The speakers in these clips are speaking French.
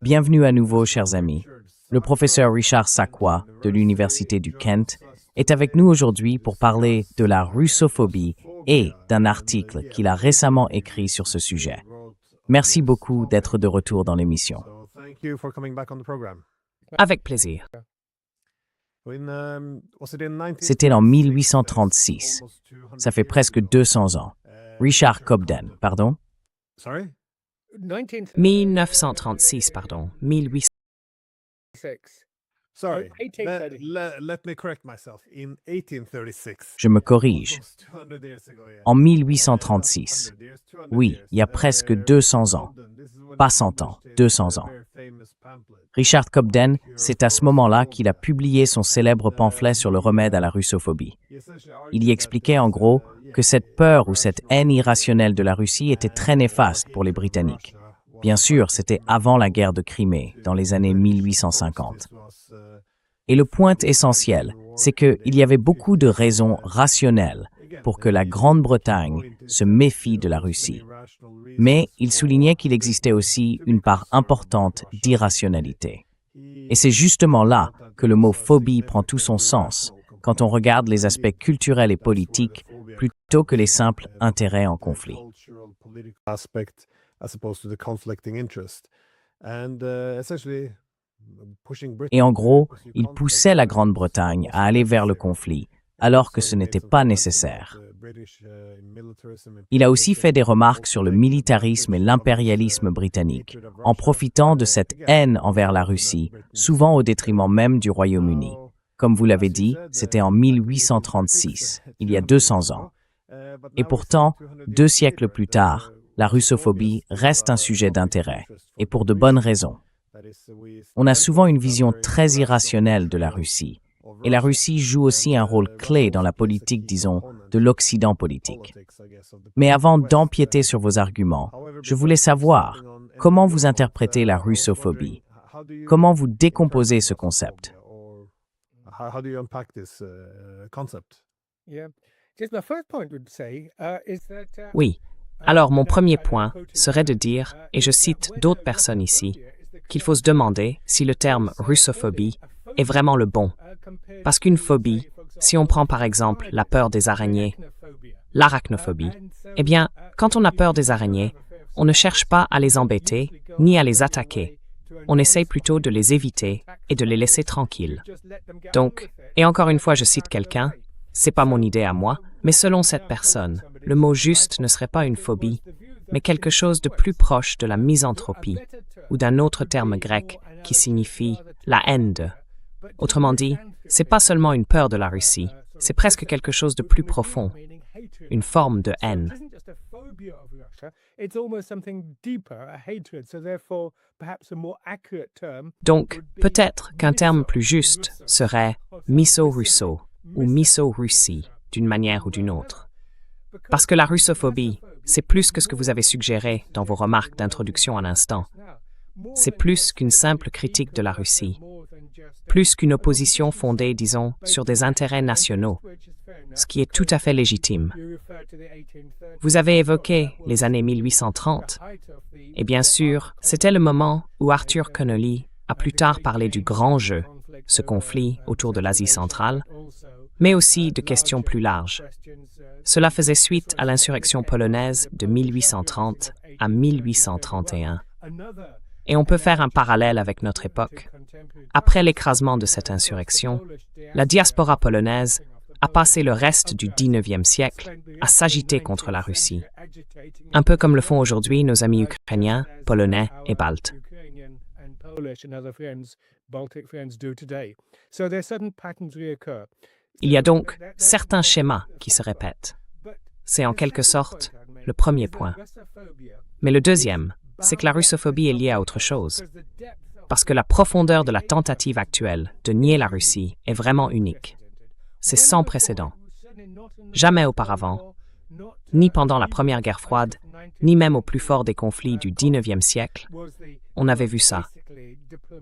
Bienvenue à nouveau, chers amis. Le professeur Richard Sakwa de l'Université du Kent est avec nous aujourd'hui pour parler de la russophobie et d'un article qu'il a récemment écrit sur ce sujet. Merci beaucoup d'être de retour dans l'émission. Avec plaisir. C'était en 1836. Ça fait presque 200 ans. Richard Cobden, pardon? 1936, pardon. 1800. Sorry, let me correct myself. In 1836. Je me corrige. En 1836. Oui, il y a presque 200 ans. Pas 100 ans, 200 ans. Richard Cobden, c'est à ce moment-là qu'il a publié son célèbre pamphlet sur le remède à la russophobie. Il y expliquait en gros que cette peur ou cette haine irrationnelle de la Russie était très néfaste pour les Britanniques. Bien sûr, c'était avant la guerre de Crimée, dans les années 1850. Et le point essentiel, c'est qu'il y avait beaucoup de raisons rationnelles pour que la Grande-Bretagne se méfie de la Russie. Mais il soulignait qu'il existait aussi une part importante d'irrationalité. Et c'est justement là que le mot phobie prend tout son sens, quand on regarde les aspects culturels et politiques plutôt que les simples intérêts en conflit. Et en gros, il poussait la Grande-Bretagne à aller vers le conflit, alors que ce n'était pas nécessaire. Il a aussi fait des remarques sur le militarisme et l'impérialisme britannique, en profitant de cette haine envers la Russie, souvent au détriment même du Royaume-Uni. Comme vous l'avez dit, c'était en 1836, il y a 200 ans. Et pourtant, 2 siècles plus tard, la russophobie reste un sujet d'intérêt, et pour de bonnes raisons. On a souvent une vision très irrationnelle de la Russie, et la Russie joue aussi un rôle clé dans la politique, disons, de l'Occident politique. Mais avant d'empiéter sur vos arguments, je voulais savoir comment vous interprétez la russophobie. Comment vous décomposez ce concept? Oui. Alors, mon premier point serait de dire, et je cite d'autres personnes ici, qu'il faut se demander si le terme russophobie est vraiment le bon. Parce qu'une phobie, si on prend par exemple la peur des araignées, l'arachnophobie, eh bien, quand on a peur des araignées, on ne cherche pas à les embêter ni à les attaquer. On essaye plutôt de les éviter et de les laisser tranquilles. Donc, et encore une fois, je cite quelqu'un, c'est pas mon idée à moi, mais selon cette personne, le mot juste ne serait pas une phobie, mais quelque chose de plus proche de la misanthropie, ou d'un autre terme grec qui signifie la haine de. Autrement dit, c'est pas seulement une peur de la Russie, c'est presque quelque chose de plus profond, une forme de haine. Donc, peut-être qu'un terme plus juste serait miso-russo ou miso-russie, d'une manière ou d'une autre. Parce que la russophobie, c'est plus que ce que vous avez suggéré dans vos remarques d'introduction à l'instant. C'est plus qu'une simple critique de la Russie, plus qu'une opposition fondée, disons, sur des intérêts nationaux, ce qui est tout à fait légitime. Vous avez évoqué les années 1830, et bien sûr, c'était le moment où Arthur Connolly a plus tard parlé du grand jeu, ce conflit autour de l'Asie centrale, mais aussi de questions plus larges. Cela faisait suite à l'insurrection polonaise de 1830 à 1831. Et on peut faire un parallèle avec notre époque. Après l'écrasement de cette insurrection, la diaspora polonaise a passé le reste du XIXe siècle à s'agiter contre la Russie, un peu comme le font aujourd'hui nos amis ukrainiens, polonais et baltes. Il y a donc certains schémas qui se répètent. C'est en quelque sorte le premier point. Mais le deuxième, c'est que la russophobie est liée à autre chose. Parce que la profondeur de la tentative actuelle de nier la Russie est vraiment unique. C'est sans précédent. Jamais auparavant, ni pendant la Première Guerre froide, ni même au plus fort des conflits du XIXe siècle, on avait vu ça.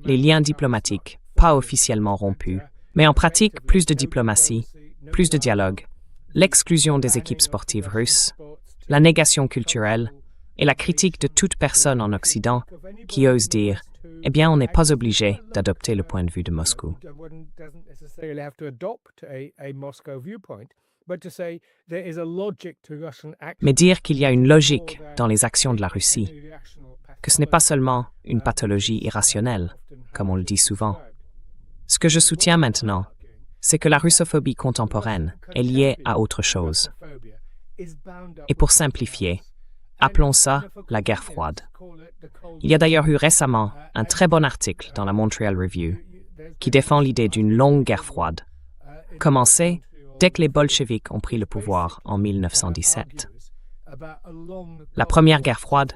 Les liens diplomatiques, pas officiellement rompus, mais en pratique, plus de diplomatie, plus de dialogue, l'exclusion des équipes sportives russes, la négation culturelle, et la critique de toute personne en Occident qui ose dire « Eh bien, on n'est pas obligé d'adopter le point de vue de Moscou ». Mais dire qu'il y a une logique dans les actions de la Russie, que ce n'est pas seulement une pathologie irrationnelle, comme on le dit souvent. Ce que je soutiens maintenant, c'est que la russophobie contemporaine est liée à autre chose. Et pour simplifier, appelons ça la guerre froide. Il y a d'ailleurs eu récemment un très bon article dans la Montreal Review qui défend l'idée d'une longue guerre froide, commencée dès que les bolcheviks ont pris le pouvoir en 1917. La première guerre froide,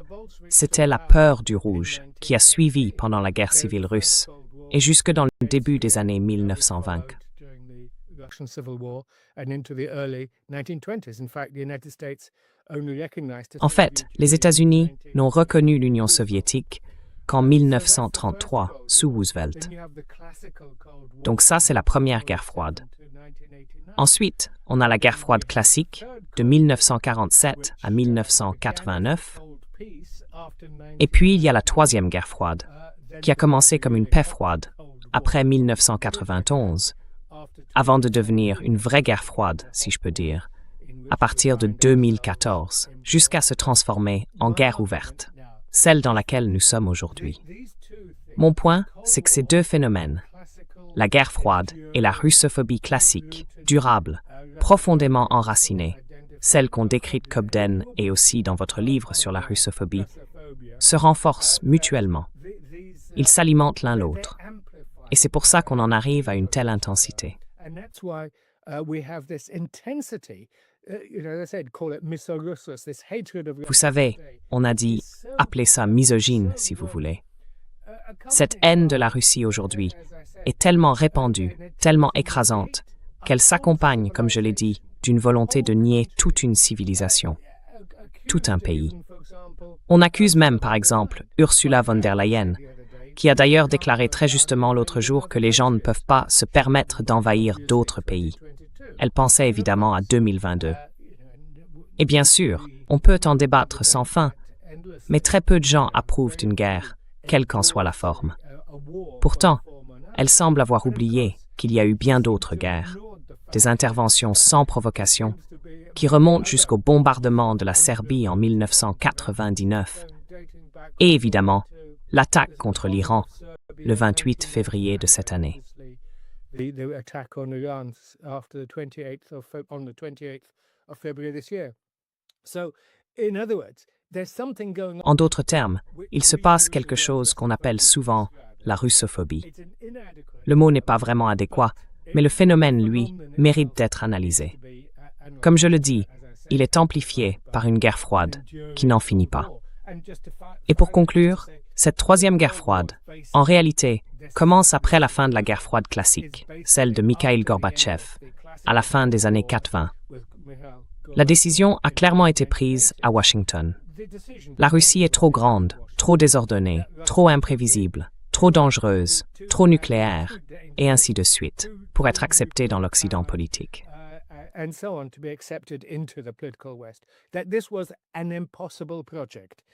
c'était la peur du rouge qui a suivi pendant la guerre civile russe et jusque dans le début des années 1920. En fait, les États-Unis n'ont reconnu l'Union soviétique qu'en 1933, sous Roosevelt. Donc ça, c'est la première guerre froide. Ensuite, on a la guerre froide classique de 1947 à 1989. Et puis, il y a la troisième guerre froide, qui a commencé comme une paix froide après 1991, avant de devenir une vraie guerre froide, si je peux dire, à partir de 2014, jusqu'à se transformer en guerre ouverte, celle dans laquelle nous sommes aujourd'hui. Mon point, c'est que ces deux phénomènes, la guerre froide et la russophobie classique, durable, profondément enracinée, celle qu'on décrit de Cobden et aussi dans votre livre sur la russophobie, se renforcent mutuellement. Ils s'alimentent l'un l'autre. Et c'est pour ça qu'on en arrive à une telle intensité. Vous savez, on a dit, appelez ça misogyne si vous voulez. Cette haine de la Russie aujourd'hui est tellement répandue, tellement écrasante, qu'elle s'accompagne, comme je l'ai dit, d'une volonté de nier toute une civilisation, tout un pays. On accuse même, par exemple, Ursula von der Leyen, qui a d'ailleurs déclaré très justement l'autre jour que les gens ne peuvent pas se permettre d'envahir d'autres pays. Elle pensait évidemment à 2022. Et bien sûr, on peut en débattre sans fin, mais très peu de gens approuvent d'une guerre, quelle qu'en soit la forme. Pourtant, elle semble avoir oublié qu'il y a eu bien d'autres guerres, des interventions sans provocation, qui remontent jusqu'au bombardement de la Serbie en 1999, et évidemment, l'attaque contre l'Iran le 28 février de cette année. En d'autres termes, il se passe quelque chose qu'on appelle souvent la russophobie. Le mot n'est pas vraiment adéquat, mais le phénomène, lui, mérite d'être analysé. Comme je le dis, il est amplifié par une guerre froide qui n'en finit pas. Et pour conclure, cette troisième guerre froide, en réalité, commence après la fin de la guerre froide classique, celle de Mikhaïl Gorbatchev, à la fin des années 80. La décision a clairement été prise à Washington. La Russie est trop grande, trop désordonnée, trop imprévisible, trop dangereuse, trop nucléaire, et ainsi de suite, pour être acceptée dans l'Occident politique.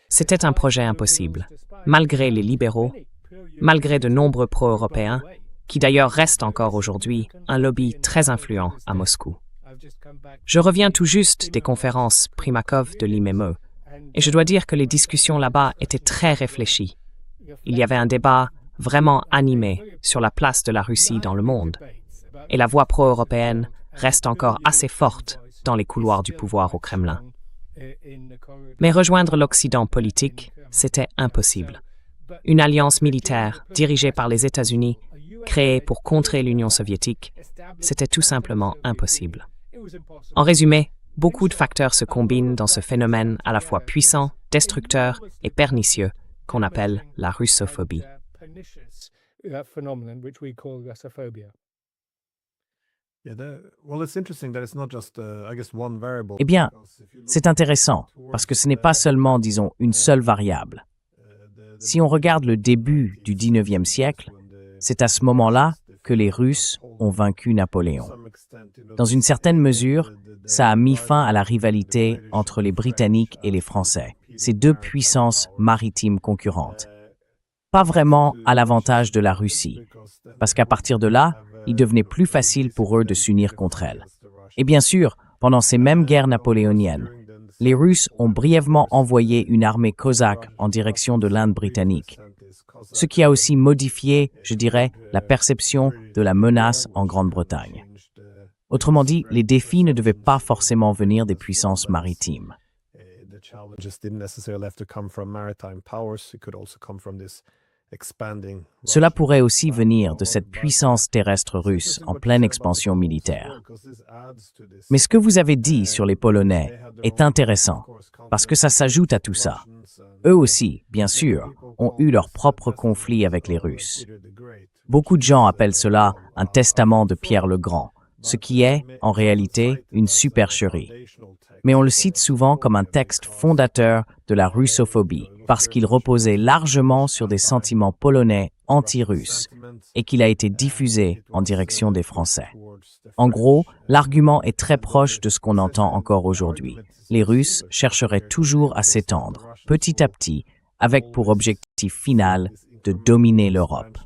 C'était un projet impossible, malgré les libéraux, malgré de nombreux pro-européens, qui d'ailleurs restent encore aujourd'hui un lobby très influent à Moscou. Je reviens tout juste des conférences Primakov de l'IME, et je dois dire que les discussions là-bas étaient très réfléchies. Il y avait un débat vraiment animé sur la place de la Russie dans le monde, et la voix pro-européenne reste encore assez forte dans les couloirs du pouvoir au Kremlin. Mais rejoindre l'Occident politique, c'était impossible. Une alliance militaire dirigée par les États-Unis, créée pour contrer l'Union soviétique, c'était tout simplement impossible. En résumé, beaucoup de facteurs se combinent dans ce phénomène à la fois puissant, destructeur et pernicieux qu'on appelle la russophobie. Eh bien, c'est intéressant, parce que ce n'est pas seulement, disons, une seule variable. Si on regarde le début du XIXe siècle, c'est à ce moment-là que les Russes ont vaincu Napoléon. Dans une certaine mesure, ça a mis fin à la rivalité entre les Britanniques et les Français. ces deux puissances maritimes concurrentes. Pas vraiment à l'avantage de la Russie, parce qu'à partir de là, il devenait plus facile pour eux de s'unir contre elle. Et bien sûr, pendant ces mêmes guerres napoléoniennes, les Russes ont brièvement envoyé une armée cosaque en direction de l'Inde britannique, ce qui a aussi modifié, je dirais, la perception de la menace en Grande-Bretagne. Autrement dit, les défis ne devaient pas forcément venir des puissances maritimes. Cela pourrait aussi venir de cette puissance terrestre russe en pleine expansion militaire. Mais ce que vous avez dit sur les Polonais est intéressant, parce que ça s'ajoute à tout ça. Eux aussi, bien sûr, ont eu leur propre conflit avec les Russes. Beaucoup de gens appellent cela un testament de Pierre le Grand, ce qui est, en réalité, une supercherie. Mais on le cite souvent comme un texte fondateur de la russophobie, parce qu'il reposait largement sur des sentiments polonais anti-russes et qu'il a été diffusé en direction des Français. En gros, l'argument est très proche de ce qu'on entend encore aujourd'hui. Les Russes chercheraient toujours à s'étendre, petit à petit, avec pour objectif final de dominer l'Europe.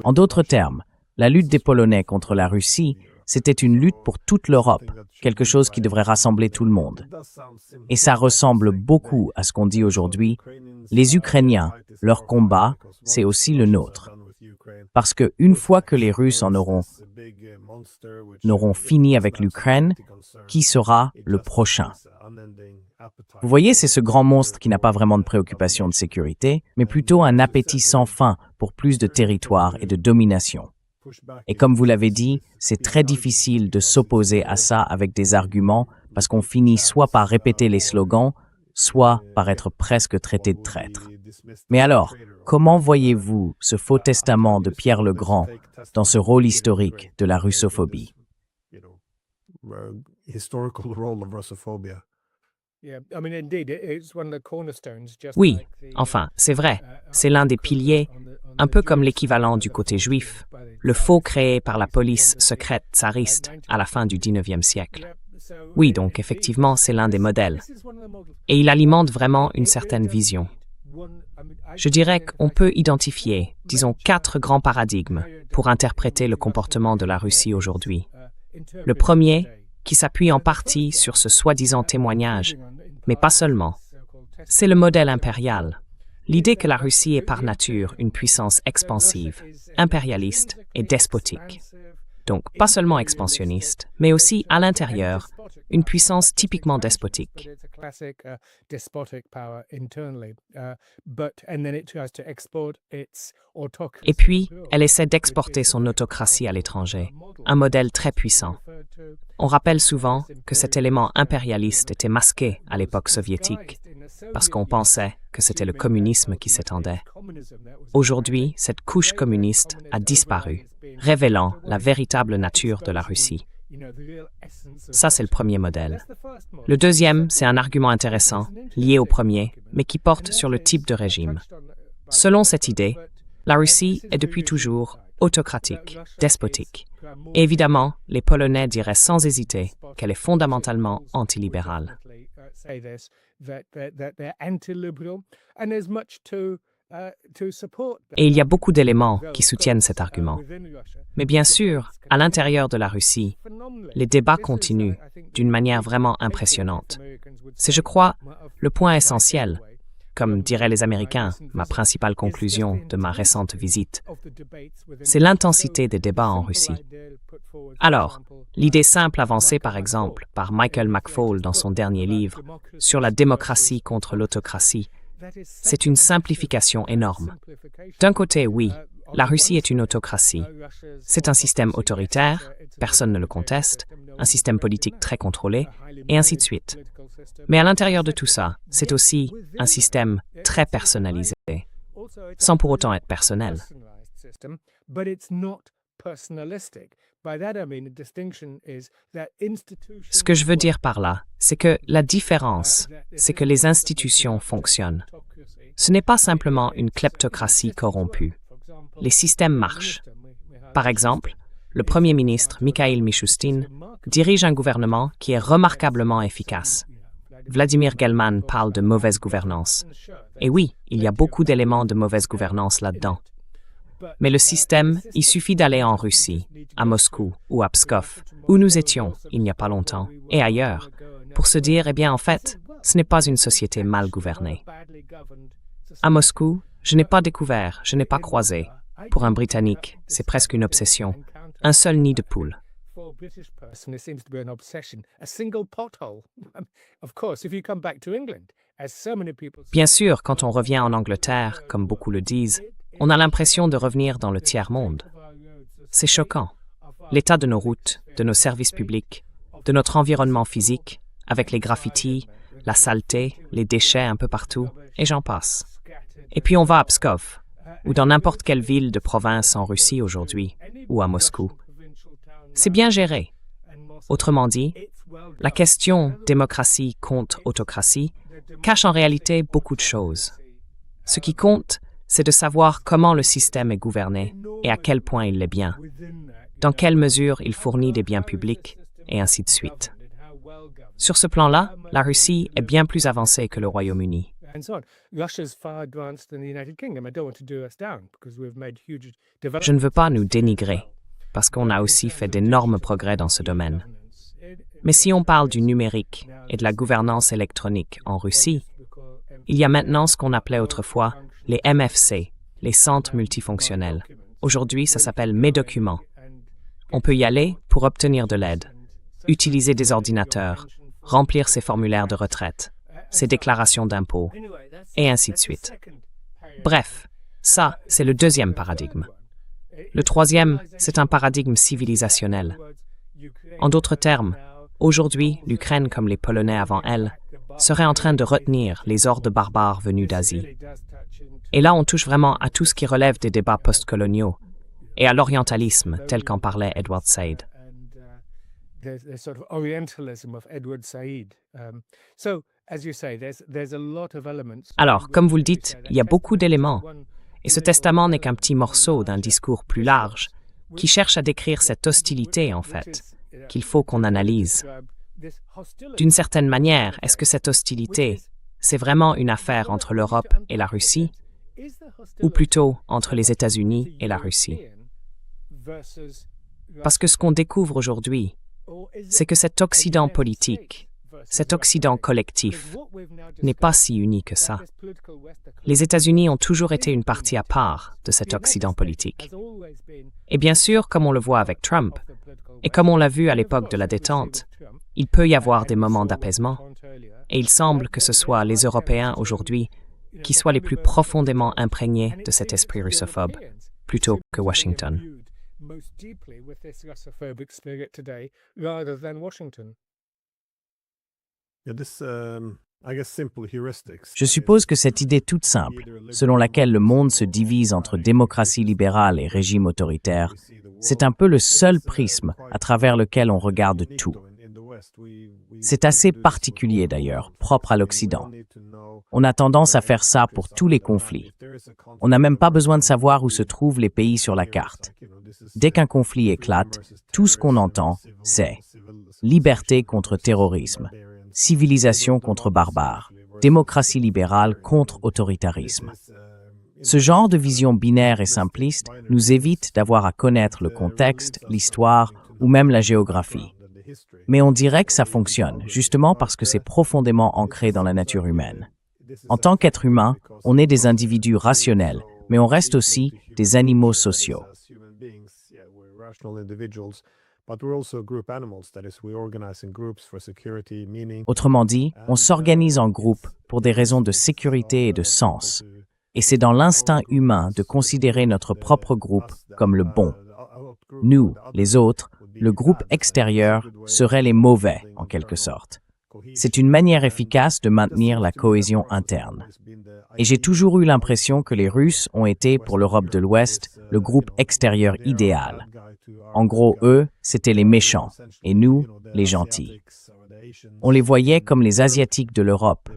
En d'autres termes, la lutte des Polonais contre la Russie, c'était une lutte pour toute l'Europe, quelque chose qui devrait rassembler tout le monde. Et ça ressemble beaucoup à ce qu'on dit aujourd'hui. Les Ukrainiens, leur combat, c'est aussi le nôtre. Parce que une fois que les Russes n'auront fini avec l'Ukraine, qui sera le prochain? Vous voyez, c'est ce grand monstre qui n'a pas vraiment de préoccupation de sécurité, mais plutôt un appétit sans fin pour plus de territoire et de domination. Et comme vous l'avez dit, c'est très difficile de s'opposer à ça avec des arguments parce qu'on finit soit par répéter les slogans, soit par être presque traité de traître. Mais alors, comment voyez-vous ce faux testament de Pierre le Grand dans ce rôle historique de la russophobie? Oui, enfin, c'est vrai, c'est l'un des piliers, un peu comme l'équivalent du côté juif, le faux créé par la police secrète tsariste à la fin du XIXe siècle. Oui, donc effectivement, c'est l'un des modèles. Et il alimente vraiment une certaine vision. Je dirais qu'on peut identifier, disons, 4 grands paradigmes pour interpréter le comportement de la Russie aujourd'hui. Le premier, qui s'appuie en partie sur ce soi-disant témoignage, mais pas seulement, c'est le modèle impérial. L'idée que la Russie est par nature une puissance expansive, impérialiste et despotique. Donc pas seulement expansionniste, mais aussi à l'intérieur, une puissance typiquement despotique. Et puis, elle essaie d'exporter son autocratie à l'étranger, un modèle très puissant. On rappelle souvent que cet élément impérialiste était masqué à l'époque soviétique, parce qu'on pensait que c'était le communisme qui s'étendait. Aujourd'hui, cette couche communiste a disparu, révélant la véritable nature de la Russie. Ça, c'est le premier modèle. Le deuxième, c'est un argument intéressant, lié au premier, mais qui porte sur le type de régime. Selon cette idée, la Russie est depuis toujours autocratique, despotique. Et évidemment, les Polonais diraient sans hésiter qu'elle est fondamentalement antilibérale. Et il y a beaucoup d'éléments qui soutiennent cet argument. Mais bien sûr, à l'intérieur de la Russie, les débats continuent d'une manière vraiment impressionnante. C'est, je crois, le point essentiel, comme diraient les Américains, ma principale conclusion de ma récente visite. C'est l'intensité des débats en Russie. Alors, l'idée simple avancée par exemple par Michael McFaul dans son dernier livre sur la démocratie contre l'autocratie, c'est une simplification énorme. D'un côté, oui, la Russie est une autocratie. C'est un système autoritaire, personne ne le conteste, un système politique très contrôlé, et ainsi de suite. Mais à l'intérieur de tout ça, c'est aussi un système très personnalisé, sans pour autant être personnel. Ce que je veux dire par là, c'est que la différence, c'est que les institutions fonctionnent. Ce n'est pas simplement une kleptocratie corrompue. Les systèmes marchent. Par exemple, le Premier ministre Mikhail Mishustin dirige un gouvernement qui est remarquablement efficace. Vladimir Gelman parle de mauvaise gouvernance. Et oui, il y a beaucoup d'éléments de mauvaise gouvernance là-dedans. Mais le système, il suffit d'aller en Russie, à Moscou ou à Pskov, où nous étions il n'y a pas longtemps, et ailleurs, pour se dire, eh bien en fait, ce n'est pas une société mal gouvernée. À Moscou, je n'ai pas découvert, je n'ai pas croisé. Pour un Britannique, c'est presque une obsession. Un seul nid de poule. Bien sûr, quand on revient en Angleterre, comme beaucoup le disent, on a l'impression de revenir dans le tiers-monde. C'est choquant. L'état de nos routes, de nos services publics, de notre environnement physique, avec les graffitis, la saleté, les déchets un peu partout, et j'en passe. Et puis on va à Pskov, ou dans n'importe quelle ville de province en Russie aujourd'hui, ou à Moscou. C'est bien géré. Autrement dit, la question démocratie contre autocratie cache en réalité beaucoup de choses. Ce qui compte, c'est de savoir comment le système est gouverné et à quel point il l'est bien, dans quelle mesure il fournit des biens publics, et ainsi de suite. Sur ce plan-là, la Russie est bien plus avancée que le Royaume-Uni. Je ne veux pas nous dénigrer, parce qu'on a aussi fait d'énormes progrès dans ce domaine. Mais si on parle du numérique et de la gouvernance électronique en Russie, il y a maintenant ce qu'on appelait autrefois les MFC, les centres multifonctionnels. Aujourd'hui, ça s'appelle Mes documents. On peut y aller pour obtenir de l'aide, utiliser des ordinateurs, remplir ses formulaires de retraite, ses déclarations d'impôts, et ainsi de suite. Bref, ça, c'est le deuxième paradigme. Le troisième, c'est un paradigme civilisationnel. En d'autres termes, aujourd'hui, l'Ukraine, comme les Polonais avant elle, serait en train de retenir les hordes barbares venus d'Asie. Et là, on touche vraiment à tout ce qui relève des débats postcoloniaux et à l'orientalisme, tel qu'en parlait Edward Said. Alors, comme vous le dites, il y a beaucoup d'éléments, et ce testament n'est qu'un petit morceau d'un discours plus large, qui cherche à décrire cette hostilité, en fait, qu'il faut qu'on analyse. D'une certaine manière, est-ce que cette hostilité, c'est vraiment une affaire entre l'Europe et la Russie, ou plutôt entre les États-Unis et la Russie? Parce que ce qu'on découvre aujourd'hui, c'est que cet Occident politique, cet Occident collectif, n'est pas si uni que ça. Les États-Unis ont toujours été une partie à part de cet Occident politique. Et bien sûr, comme on le voit avec Trump, et comme on l'a vu à l'époque de la détente, il peut y avoir des moments d'apaisement, et il semble que ce soit les Européens aujourd'hui qui soient les plus profondément imprégnés de cet esprit russophobe, plutôt que Washington. Je suppose que cette idée toute simple, selon laquelle le monde se divise entre démocratie libérale et régime autoritaire, c'est un peu le seul prisme à travers lequel on regarde tout. C'est assez particulier d'ailleurs, propre à l'Occident. On a tendance à faire ça pour tous les conflits. On n'a même pas besoin de savoir où se trouvent les pays sur la carte. Dès qu'un conflit éclate, tout ce qu'on entend, c'est liberté contre terrorisme, civilisation contre barbare, démocratie libérale contre autoritarisme. Ce genre de vision binaire et simpliste nous évite d'avoir à connaître le contexte, l'histoire ou même la géographie. Mais on dirait que ça fonctionne, justement parce que c'est profondément ancré dans la nature humaine. En tant qu'être humain, on est des individus rationnels, mais on reste aussi des animaux sociaux. Autrement dit, on s'organise en groupe pour des raisons de sécurité et de sens. Et c'est dans l'instinct humain de considérer notre propre groupe comme le bon. Nous, les autres, le groupe extérieur, seraient les mauvais, en quelque sorte. C'est une manière efficace de maintenir la cohésion interne. Et j'ai toujours eu l'impression que les Russes ont été, pour l'Europe de l'Ouest, le groupe extérieur idéal. En gros, eux, c'étaient les méchants, et nous, les gentils. On les voyait comme les Asiatiques de l'Europe,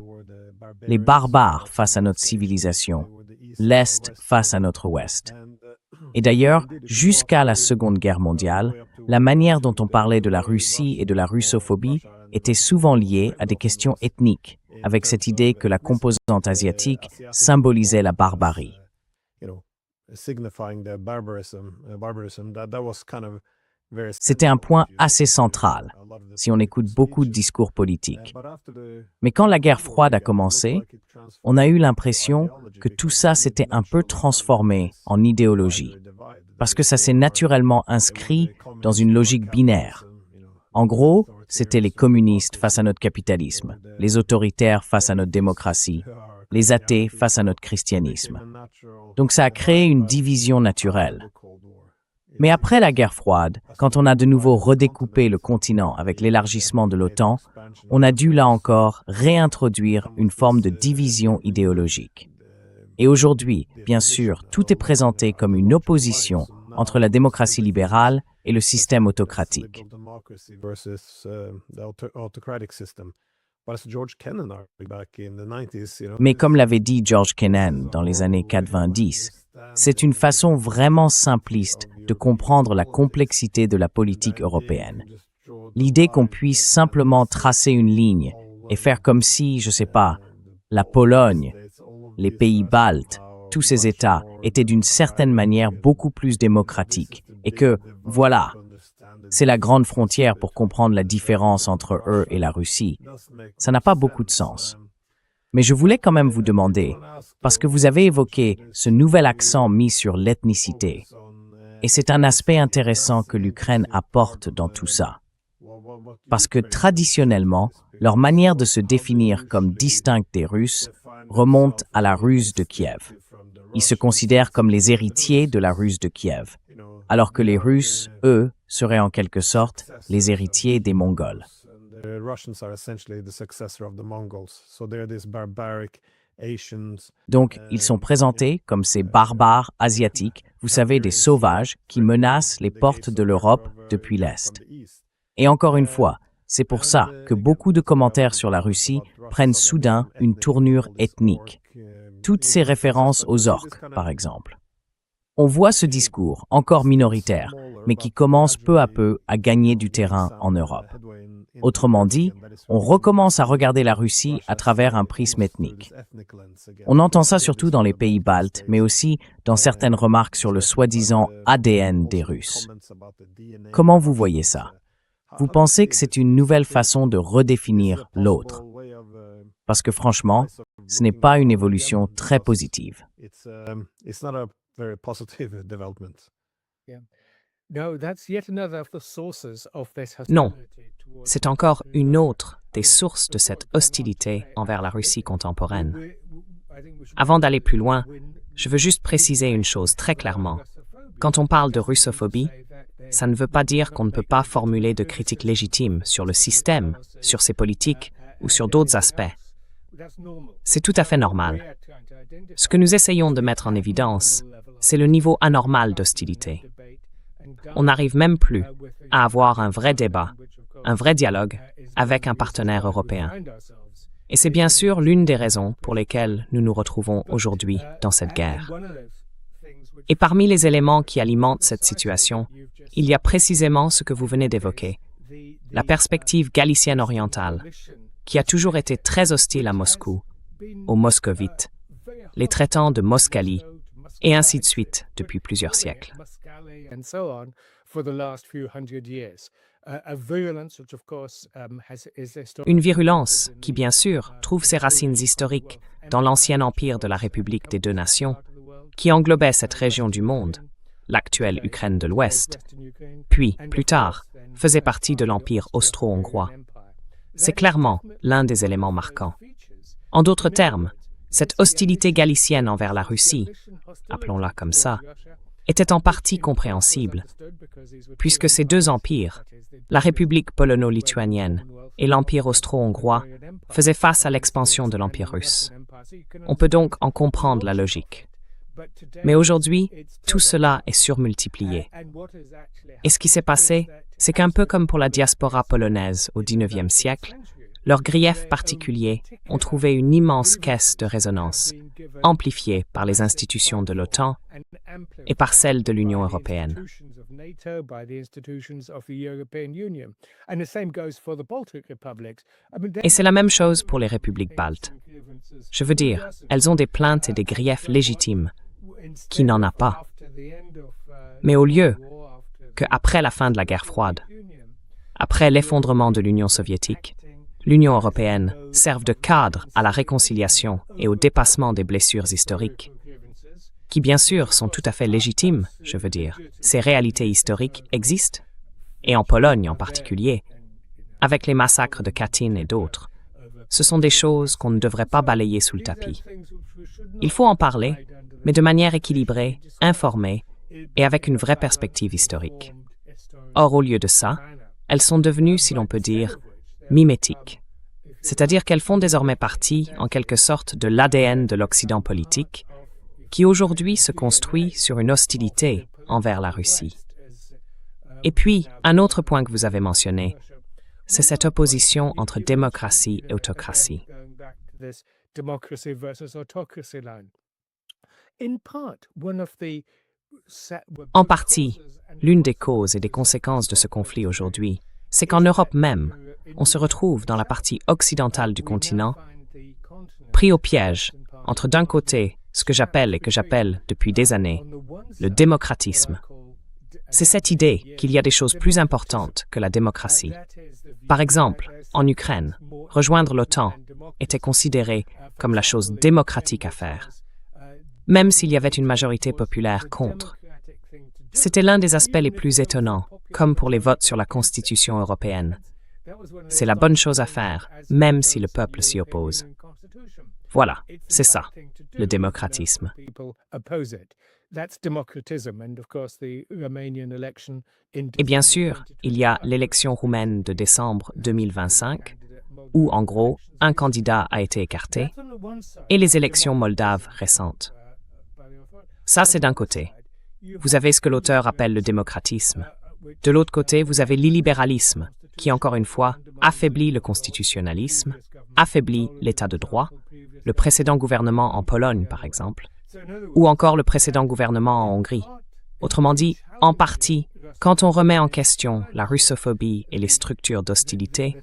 les barbares face à notre civilisation, l'Est face à notre Ouest. Et d'ailleurs, jusqu'à la Seconde Guerre mondiale, la manière dont on parlait de la Russie et de la russophobie était souvent liée à des questions ethniques, avec cette idée que la composante asiatique symbolisait la barbarie. C'était un point assez central, si on écoute beaucoup de discours politiques. Mais quand la guerre froide a commencé, on a eu l'impression que tout ça s'était un peu transformé en idéologie, parce que ça s'est naturellement inscrit dans une logique binaire. En gros, c'était les communistes face à notre capitalisme, les autoritaires face à notre démocratie, les athées face à notre christianisme. Donc ça a créé une division naturelle. Mais après la guerre froide, quand on a de nouveau redécoupé le continent avec l'élargissement de l'OTAN, on a dû là encore réintroduire une forme de division idéologique. Et aujourd'hui, bien sûr, tout est présenté comme une opposition entre la démocratie libérale et le système autocratique. Mais comme l'avait dit George Kennan dans les années 90, c'est une façon vraiment simpliste de comprendre la complexité de la politique européenne. L'idée qu'on puisse simplement tracer une ligne et faire comme si, je sais pas, la Pologne, les pays baltes, tous ces États étaient d'une certaine manière beaucoup plus démocratiques et que, voilà, c'est la grande frontière pour comprendre la différence entre eux et la Russie. Ça n'a pas beaucoup de sens. Mais je voulais quand même vous demander, parce que vous avez évoqué ce nouvel accent mis sur l'ethnicité, et c'est un aspect intéressant que l'Ukraine apporte dans tout ça. Parce que traditionnellement, leur manière de se définir comme distincte des Russes remonte à la Ruse de Kiev. Ils se considèrent comme les héritiers de la Ruse de Kiev, alors que les Russes, eux, seraient en quelque sorte les héritiers des Mongols. Donc, ils sont présentés comme ces barbares asiatiques, vous savez, des sauvages qui menacent les portes de l'Europe depuis l'Est. Et encore une fois, c'est pour ça que beaucoup de commentaires sur la Russie prennent soudain une tournure ethnique. Toutes ces références aux orques, par exemple. On voit ce discours, encore minoritaire, mais qui commence peu à peu à gagner du terrain en Europe. Autrement dit, on recommence à regarder la Russie à travers un prisme ethnique. On entend ça surtout dans les pays baltes, mais aussi dans certaines remarques sur le soi-disant ADN des Russes. Comment vous voyez ça? Vous pensez que c'est une nouvelle façon de redéfinir l'autre? Parce que franchement, ce n'est pas une évolution très positive. Non, c'est encore une autre des sources de cette hostilité envers la Russie contemporaine. Avant d'aller plus loin, je veux juste préciser une chose très clairement. Quand on parle de russophobie, ça ne veut pas dire qu'on ne peut pas formuler de critiques légitimes sur le système, sur ses politiques ou sur d'autres aspects. C'est tout à fait normal. Ce que nous essayons de mettre en évidence, c'est le niveau anormal d'hostilité. On n'arrive même plus à avoir un vrai débat, un vrai dialogue avec un partenaire européen. Et c'est bien sûr l'une des raisons pour lesquelles nous nous retrouvons aujourd'hui dans cette guerre. Et parmi les éléments qui alimentent cette situation, il y a précisément ce que vous venez d'évoquer, la perspective galicienne orientale, qui a toujours été très hostile à Moscou, aux moscovites, les traitant de Moskaly, et ainsi de suite depuis plusieurs siècles. Une virulence qui, bien sûr, trouve ses racines historiques dans l'ancien empire de la République des Deux Nations, qui englobait cette région du monde, l'actuelle Ukraine de l'Ouest, puis, plus tard, faisait partie de l'empire austro-hongrois. C'est clairement l'un des éléments marquants. En d'autres termes, cette hostilité galicienne envers la Russie, appelons-la comme ça, était en partie compréhensible, puisque ces deux empires, la République polono-lituanienne et l'empire austro-hongrois, faisaient face à l'expansion de l'empire russe. On peut donc en comprendre la logique. Mais aujourd'hui, tout cela est surmultiplié. Et ce qui s'est passé, c'est qu'un peu comme pour la diaspora polonaise au XIXe siècle, leurs griefs particuliers ont trouvé une immense caisse de résonance, amplifiée par les institutions de l'OTAN et par celle de l'Union européenne. Et c'est la même chose pour les républiques baltes. Je veux dire, elles ont des plaintes et des griefs légitimes. Qui n'en a pas? Mais au lieu qu'après la fin de la guerre froide, après l'effondrement de l'Union soviétique, l'Union européenne serve de cadre à la réconciliation et au dépassement des blessures historiques, qui bien sûr sont tout à fait légitimes, je veux dire. Ces réalités historiques existent, et en Pologne en particulier, avec les massacres de Katyn et d'autres. Ce sont des choses qu'on ne devrait pas balayer sous le tapis. Il faut en parler, mais de manière équilibrée, informée et avec une vraie perspective historique. Or, au lieu de ça, elles sont devenues, si l'on peut dire, mimétiques. C'est-à-dire qu'elles font désormais partie, en quelque sorte, de l'ADN de l'Occident politique, qui aujourd'hui se construit sur une hostilité envers la Russie. Et puis, un autre point que vous avez mentionné, c'est cette opposition entre démocratie et autocratie. En partie, l'une des causes et des conséquences de ce conflit aujourd'hui, c'est qu'en Europe même, on se retrouve dans la partie occidentale du continent, pris au piège entre d'un côté ce que j'appelle et que j'appelle depuis des années le démocratisme. C'est cette idée qu'il y a des choses plus importantes que la démocratie. Par exemple, en Ukraine, rejoindre l'OTAN était considéré comme la chose démocratique à faire, même s'il y avait une majorité populaire contre. C'était l'un des aspects les plus étonnants, comme pour les votes sur la Constitution européenne. C'est la bonne chose à faire, même si le peuple s'y oppose. Voilà, c'est ça, le démocratisme. Et bien sûr, il y a l'élection roumaine de décembre 2025, où, en gros, un candidat a été écarté, et les élections moldaves récentes. Ça, c'est d'un côté. Vous avez ce que l'auteur appelle le démocratisme. De l'autre côté, vous avez l'illibéralisme, qui, encore une fois, affaiblit le constitutionnalisme, affaiblit l'état de droit, le précédent gouvernement en Pologne, par exemple, ou encore le précédent gouvernement en Hongrie. Autrement dit, en partie, quand on remet en question la russophobie et les structures d'hostilité,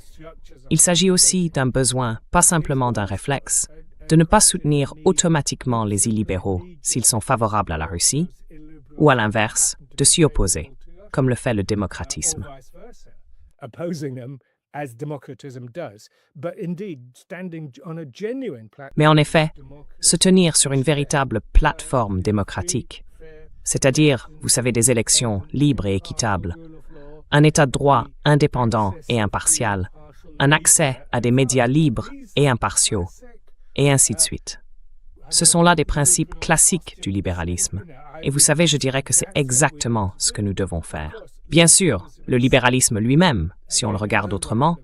il s'agit aussi d'un besoin, pas simplement d'un réflexe, de ne pas soutenir automatiquement les illibéraux s'ils sont favorables à la Russie, ou à l'inverse, de s'y opposer, comme le fait le démocratisme. Mais en effet, se tenir sur une véritable plateforme démocratique, c'est-à-dire, vous savez, des élections libres et équitables, un état de droit indépendant et impartial, un accès à des médias libres et impartiaux, et ainsi de suite. Ce sont là des principes classiques du libéralisme. Et vous savez, je dirais que c'est exactement ce que nous devons faire. Bien sûr, le libéralisme lui-même, si on le regarde autrement,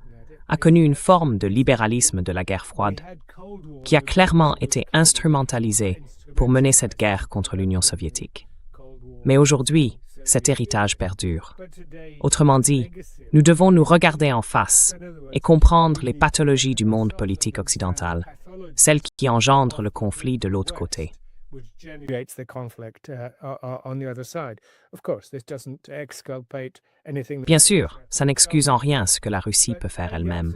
a connu une forme de libéralisme de la guerre froide, qui a clairement été instrumentalisé pour mener cette guerre contre l'Union soviétique. Mais aujourd'hui, cet héritage perdure. Autrement dit, nous devons nous regarder en face et comprendre les pathologies du monde politique occidental, celles qui engendrent le conflit de l'autre côté. Bien sûr, ça n'excuse en rien ce que la Russie peut faire elle-même.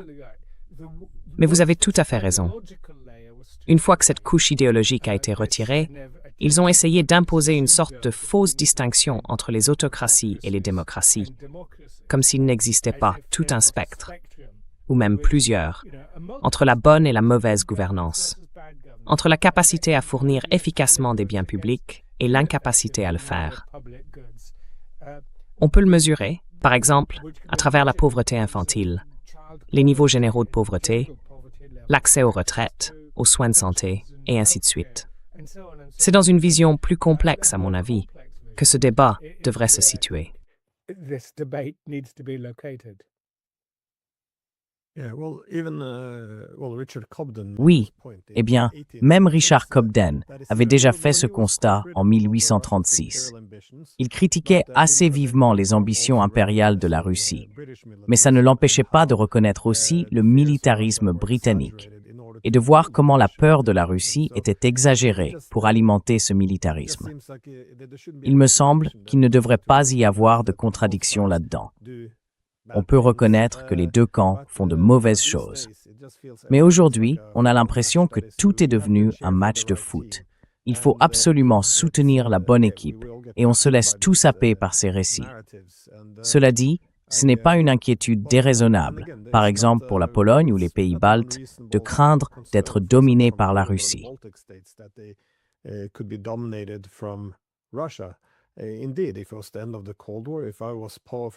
Mais vous avez tout à fait raison. Une fois que cette couche idéologique a été retirée, ils ont essayé d'imposer une sorte de fausse distinction entre les autocraties et les démocraties, comme s'il n'existait pas tout un spectre, ou même plusieurs, entre la bonne et la mauvaise gouvernance, entre la capacité à fournir efficacement des biens publics et l'incapacité à le faire. On peut le mesurer, par exemple, à travers la pauvreté infantile, les niveaux généraux de pauvreté, l'accès aux retraites, aux soins de santé, et ainsi de suite. C'est dans une vision plus complexe, à mon avis, que ce débat devrait se situer. Oui, eh bien, même Richard Cobden avait déjà fait ce constat en 1836. Il critiquait assez vivement les ambitions impériales de la Russie, mais ça ne l'empêchait pas de reconnaître aussi le militarisme britannique. et de voir comment la peur de la Russie était exagérée pour alimenter ce militarisme. Il me semble qu'il ne devrait pas y avoir de contradiction là-dedans. On peut reconnaître que les deux camps font de mauvaises choses. Mais aujourd'hui, on a l'impression que tout est devenu un match de foot. Il faut absolument soutenir la bonne équipe et on se laisse tout saper par ces récits. Cela dit, ce n'est pas une inquiétude déraisonnable, par exemple pour la Pologne ou les pays baltes, de craindre d'être dominés par la Russie.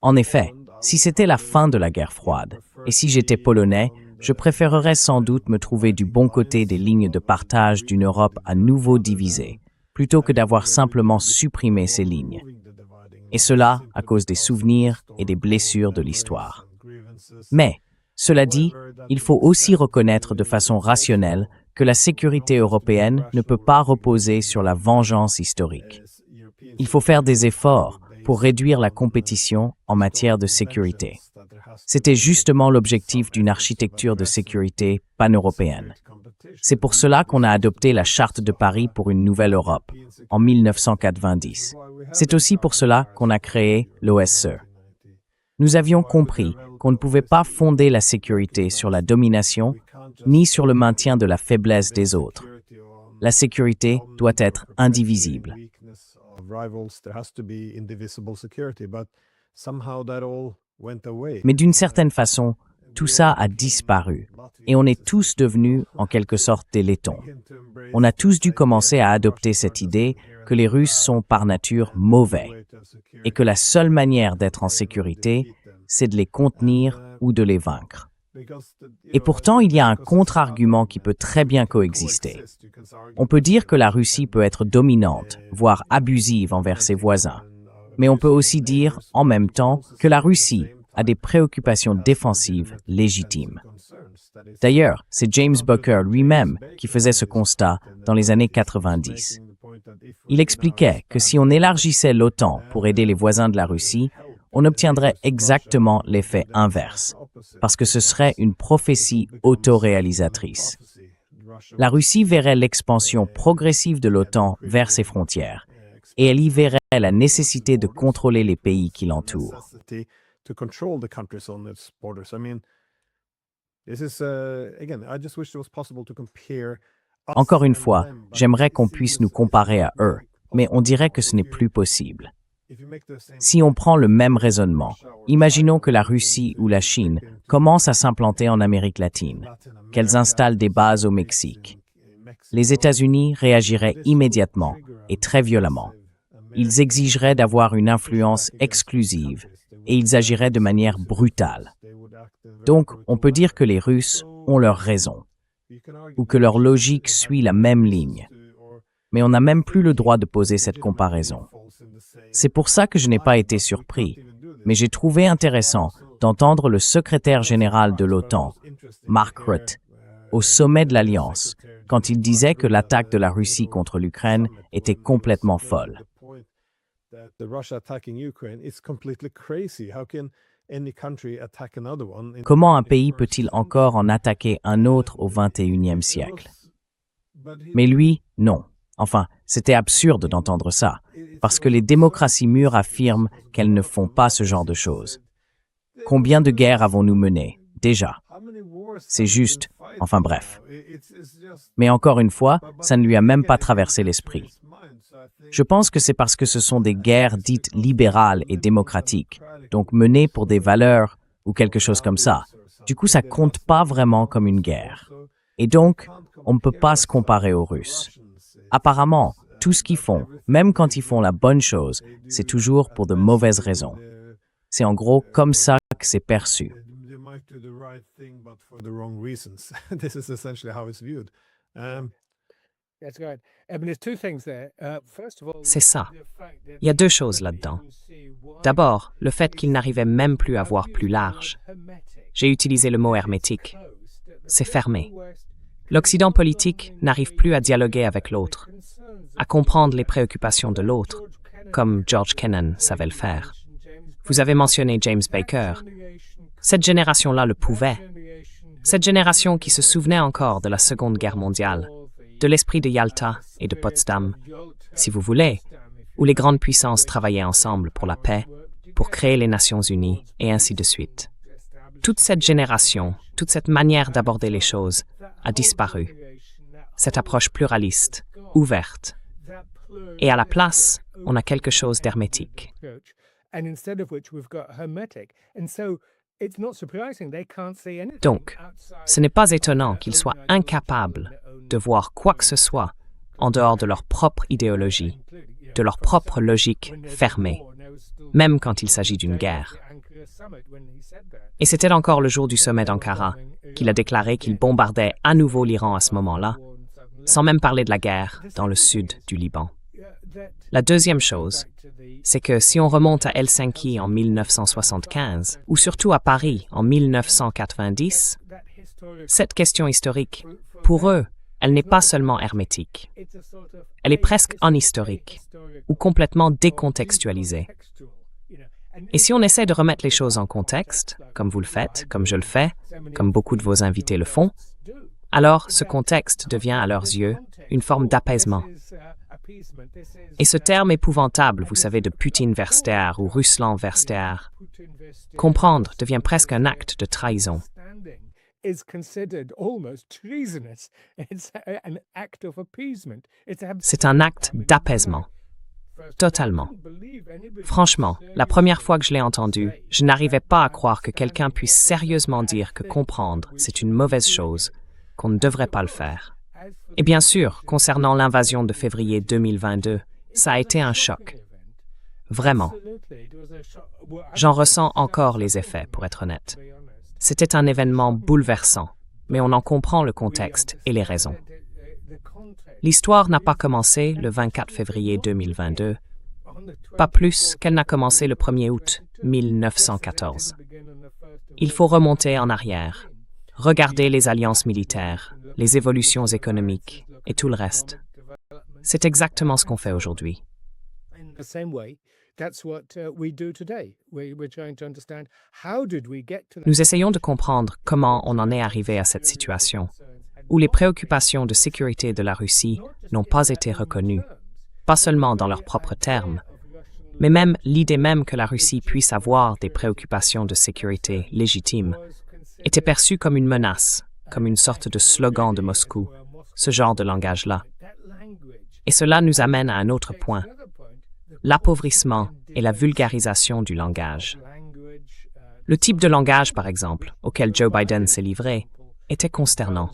En effet, si c'était la fin de la guerre froide, et si j'étais polonais, je préférerais sans doute me trouver du bon côté des lignes de partage d'une Europe à nouveau divisée, plutôt que d'avoir simplement supprimé ces lignes. Et cela à cause des souvenirs et des blessures de l'histoire. Mais, cela dit, il faut aussi reconnaître de façon rationnelle que la sécurité européenne ne peut pas reposer sur la vengeance historique. Il faut faire des efforts pour réduire la compétition en matière de sécurité. C'était justement l'objectif d'une architecture de sécurité pan-européenne. C'est pour cela qu'on a adopté la Charte de Paris pour une nouvelle Europe, en 1990. C'est aussi pour cela qu'on a créé l'OSCE. Nous avions compris qu'on ne pouvait pas fonder la sécurité sur la domination, ni sur le maintien de la faiblesse des autres. La sécurité doit être indivisible. Mais d'une certaine façon, tout ça a disparu et on est tous devenus en quelque sorte des laitons. On a tous dû commencer à adopter cette idée que les Russes sont par nature mauvais et que la seule manière d'être en sécurité, c'est de les contenir ou de les vaincre. Et pourtant, il y a un contre-argument qui peut très bien coexister. On peut dire que la Russie peut être dominante, voire abusive envers ses voisins. Mais on peut aussi dire, en même temps, que la Russie a des préoccupations défensives légitimes. D'ailleurs, c'est James Booker lui-même qui faisait ce constat dans les années 90. Il expliquait que si on élargissait l'OTAN pour aider les voisins de la Russie, on obtiendrait exactement l'effet inverse, parce que ce serait une prophétie autoréalisatrice. La Russie verrait l'expansion progressive de l'OTAN vers ses frontières, et elle y verrait la nécessité de contrôler les pays qui l'entourent. Encore une fois, j'aimerais qu'on puisse nous comparer à eux, mais on dirait que ce n'est plus possible. Si on prend le même raisonnement, imaginons que la Russie ou la Chine commencent à s'implanter en Amérique latine, qu'elles installent des bases au Mexique. Les États-Unis réagiraient immédiatement et très violemment. Ils exigeraient d'avoir une influence exclusive et ils agiraient de manière brutale. Donc, on peut dire que les Russes ont leur raison, ou que leur logique suit la même ligne. Mais on n'a même plus le droit de poser cette comparaison. C'est pour ça que je n'ai pas été surpris, mais j'ai trouvé intéressant d'entendre le secrétaire général de l'OTAN, Mark Rutte, au sommet de l'Alliance, quand il disait que l'attaque de la Russie contre l'Ukraine était complètement folle. Comment un pays peut-il encore en attaquer un autre au XXIe siècle? Mais lui, non. Enfin, c'était absurde d'entendre ça, parce que les démocraties mûres affirment qu'elles ne font pas ce genre de choses. Combien de guerres avons-nous menées, déjà? C'est juste, enfin bref. Mais encore une fois, ça ne lui a même pas traversé l'esprit. Je pense que c'est parce que ce sont des guerres dites libérales et démocratiques, donc menées pour des valeurs ou quelque chose comme ça. Du coup, ça compte pas vraiment comme une guerre. Et donc, on ne peut pas se comparer aux Russes. Apparemment, tout ce qu'ils font, même quand ils font la bonne chose, c'est toujours pour de mauvaises raisons. C'est en gros comme ça que c'est perçu. C'est ça. Il y a deux choses là-dedans. D'abord, le fait qu'ils n'arrivaient même plus à voir plus large. J'ai utilisé le mot hermétique. C'est fermé. L'Occident politique n'arrive plus à dialoguer avec l'autre, à comprendre les préoccupations de l'autre, comme George Kennan savait le faire. Vous avez mentionné James Baker. Cette génération-là le pouvait. Cette génération qui se souvenait encore de la Seconde Guerre mondiale, de l'esprit de Yalta et de Potsdam, si vous voulez, où les grandes puissances travaillaient ensemble pour la paix, pour créer les Nations Unies, et ainsi de suite. Toute cette génération, toute cette manière d'aborder les choses a disparu. Cette approche pluraliste, ouverte. Et à la place, on a quelque chose d'hermétique. Donc, ce n'est pas étonnant qu'ils soient incapables de voir quoi que ce soit en dehors de leur propre idéologie, de leur propre logique fermée, même quand il s'agit d'une guerre. Et c'était encore le jour du sommet d'Ankara qu'il a déclaré qu'il bombardait à nouveau l'Iran à ce moment-là, sans même parler de la guerre dans le sud du Liban. La deuxième chose, c'est que si on remonte à Helsinki en 1975, ou surtout à Paris en 1990, cette question historique, pour eux, elle n'est pas seulement hermétique. Elle est presque anhistorique, ou complètement décontextualisée. Et si on essaie de remettre les choses en contexte, comme vous le faites, comme je le fais, comme beaucoup de vos invités le font, alors ce contexte devient à leurs yeux une forme d'apaisement. Et ce terme épouvantable, vous savez, de Poutine Verster ou Ruslan Verster, comprendre devient presque un acte de trahison. C'est un acte d'apaisement. Totalement. Franchement, la première fois que je l'ai entendu, je n'arrivais pas à croire que quelqu'un puisse sérieusement dire que comprendre, c'est une mauvaise chose, qu'on ne devrait pas le faire. Et bien sûr, concernant l'invasion de février 2022, ça a été un choc. Vraiment. J'en ressens encore les effets, pour être honnête. C'était un événement bouleversant, mais on en comprend le contexte et les raisons. L'histoire n'a pas commencé le 24 février 2022, pas plus qu'elle n'a commencé le 1er août 1914. Il faut remonter en arrière, regarder les alliances militaires, les évolutions économiques et tout le reste. C'est exactement ce qu'on fait aujourd'hui. Nous essayons de comprendre comment on en est arrivé à cette situation, où les préoccupations de sécurité de la Russie n'ont pas été reconnues, pas seulement dans leurs propres termes, mais même l'idée même que la Russie puisse avoir des préoccupations de sécurité légitimes était perçue comme une menace, comme une sorte de slogan de Moscou, ce genre de langage-là. Et cela nous amène à un autre point, l'appauvrissement et la vulgarisation du langage. Le type de langage, par exemple, auquel Joe Biden s'est livré, était consternant.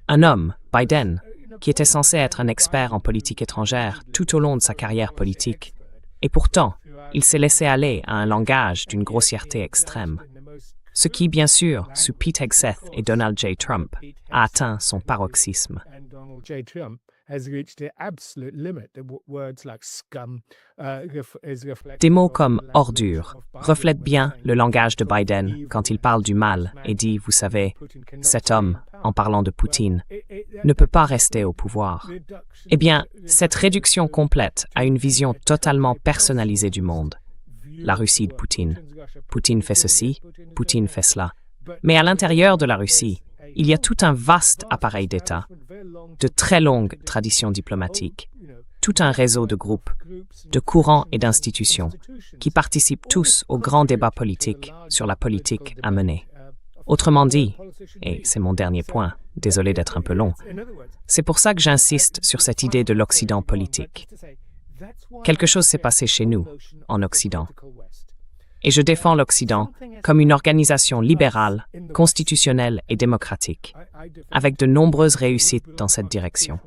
Un homme, Biden, qui était censé être un expert en politique étrangère tout au long de sa carrière politique, et pourtant, il s'est laissé aller à un langage d'une grossièreté extrême. Ce qui, bien sûr, sous Pete Hegseth et Donald J. Trump, a atteint son paroxysme. Des mots comme « ordure » reflètent bien le langage de Biden quand il parle du mal et dit, vous savez, cet homme, en parlant de Poutine, ne peut pas rester au pouvoir. Eh bien, cette réduction complète a une vision totalement personnalisée du monde. La Russie de Poutine. Poutine fait ceci, Poutine fait cela. Mais à l'intérieur de la Russie, il y a tout un vaste appareil d'État, de très longues traditions diplomatiques, tout un réseau de groupes, de courants et d'institutions qui participent tous au grand débat politique sur la politique à mener. Autrement dit, et c'est mon dernier point, désolé d'être un peu long, c'est pour ça que j'insiste sur cette idée de l'Occident politique. Quelque chose s'est passé chez nous, en Occident. Et je défends l'Occident comme une organisation libérale, constitutionnelle et démocratique, avec de nombreuses réussites dans cette direction.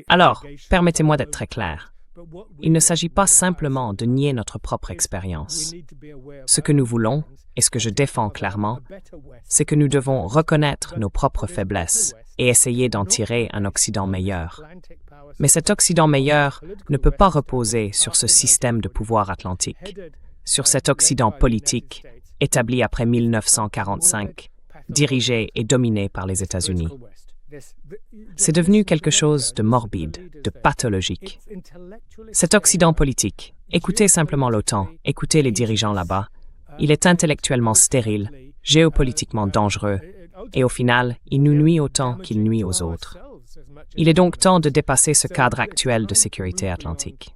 Alors, permettez-moi d'être très clair. Il ne s'agit pas simplement de nier notre propre expérience. Ce que nous voulons, et ce que je défends clairement, c'est que nous devons reconnaître nos propres faiblesses et essayer d'en tirer un Occident meilleur. Mais cet Occident meilleur ne peut pas reposer sur ce système de pouvoir atlantique, sur cet Occident politique établi après 1945, dirigé et dominé par les États-Unis. C'est devenu quelque chose de morbide, de pathologique. Cet Occident politique, écoutez simplement l'OTAN, écoutez les dirigeants là-bas, il est intellectuellement stérile, géopolitiquement dangereux, et au final, il nous nuit autant qu'il nuit aux autres. Il est donc temps de dépasser ce cadre actuel de sécurité atlantique.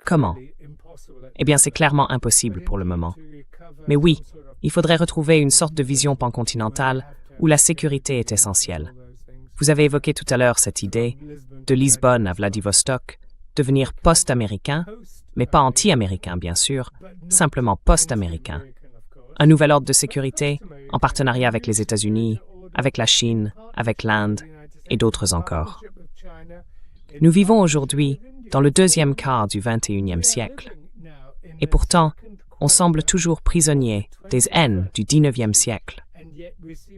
Comment? Eh bien, c'est clairement impossible pour le moment. Mais oui, il faudrait retrouver une sorte de vision pancontinentale où la sécurité est essentielle. Vous avez évoqué tout à l'heure cette idée, de Lisbonne à Vladivostok, devenir post-américain, mais pas anti-américain bien sûr, simplement post-américain. Un nouvel ordre de sécurité, en partenariat avec les États-Unis, avec la Chine, avec l'Inde et d'autres encore. Nous vivons aujourd'hui dans le deuxième quart du XXIe siècle. Et pourtant, on semble toujours prisonnier des haines du XIXe siècle,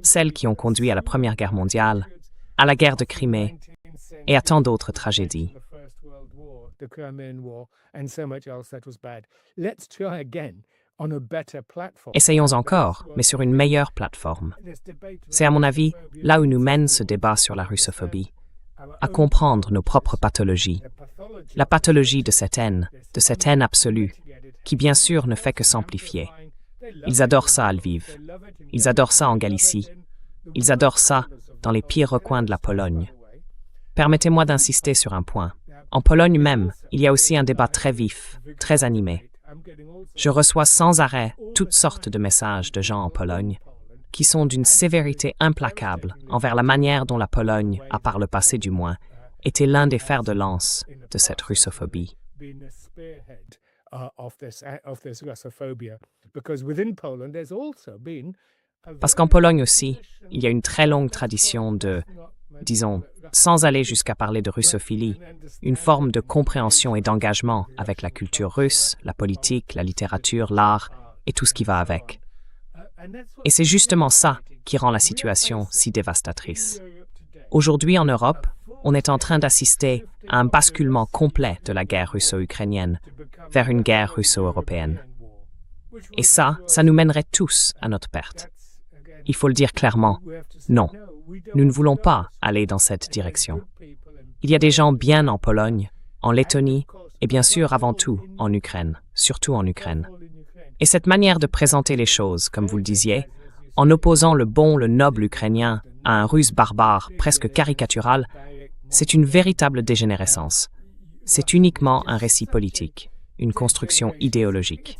celles qui ont conduit à la Première Guerre mondiale, à la guerre de Crimée et à tant d'autres tragédies. Essayons encore, mais sur une meilleure plateforme. C'est à mon avis là où nous mène ce débat sur la russophobie, à comprendre nos propres pathologies. La pathologie de cette haine absolue, qui bien sûr ne fait que s'amplifier. Ils adorent ça à Lviv, ils adorent ça en Galicie, ils adorent ça dans les pires recoins de la Pologne. Permettez-moi d'insister sur un point. En Pologne même, il y a aussi un débat très vif, très animé. Je reçois sans arrêt toutes sortes de messages de gens en Pologne qui sont d'une sévérité implacable envers la manière dont la Pologne, à par le passé du moins, était l'un des fers de lance de cette russophobie. Parce qu'en Pologne aussi, il y a une très longue tradition de, disons, sans aller jusqu'à parler de russophilie, une forme de compréhension et d'engagement avec la culture russe, la politique, la littérature, l'art et tout ce qui va avec. Et c'est justement ça qui rend la situation si dévastatrice. Aujourd'hui en Europe, on est en train d'assister à un basculement complet de la guerre russo-ukrainienne vers une guerre russo-européenne. Et ça nous mènerait tous à notre perte. Il faut le dire clairement, non, nous ne voulons pas aller dans cette direction. Il y a des gens bien en Pologne, en Lettonie et bien sûr avant tout en Ukraine, surtout en Ukraine. Et cette manière de présenter les choses, comme vous le disiez, en opposant le bon, le noble ukrainien à un russe barbare presque caricatural, c'est une véritable dégénérescence. C'est uniquement un récit politique, une construction idéologique.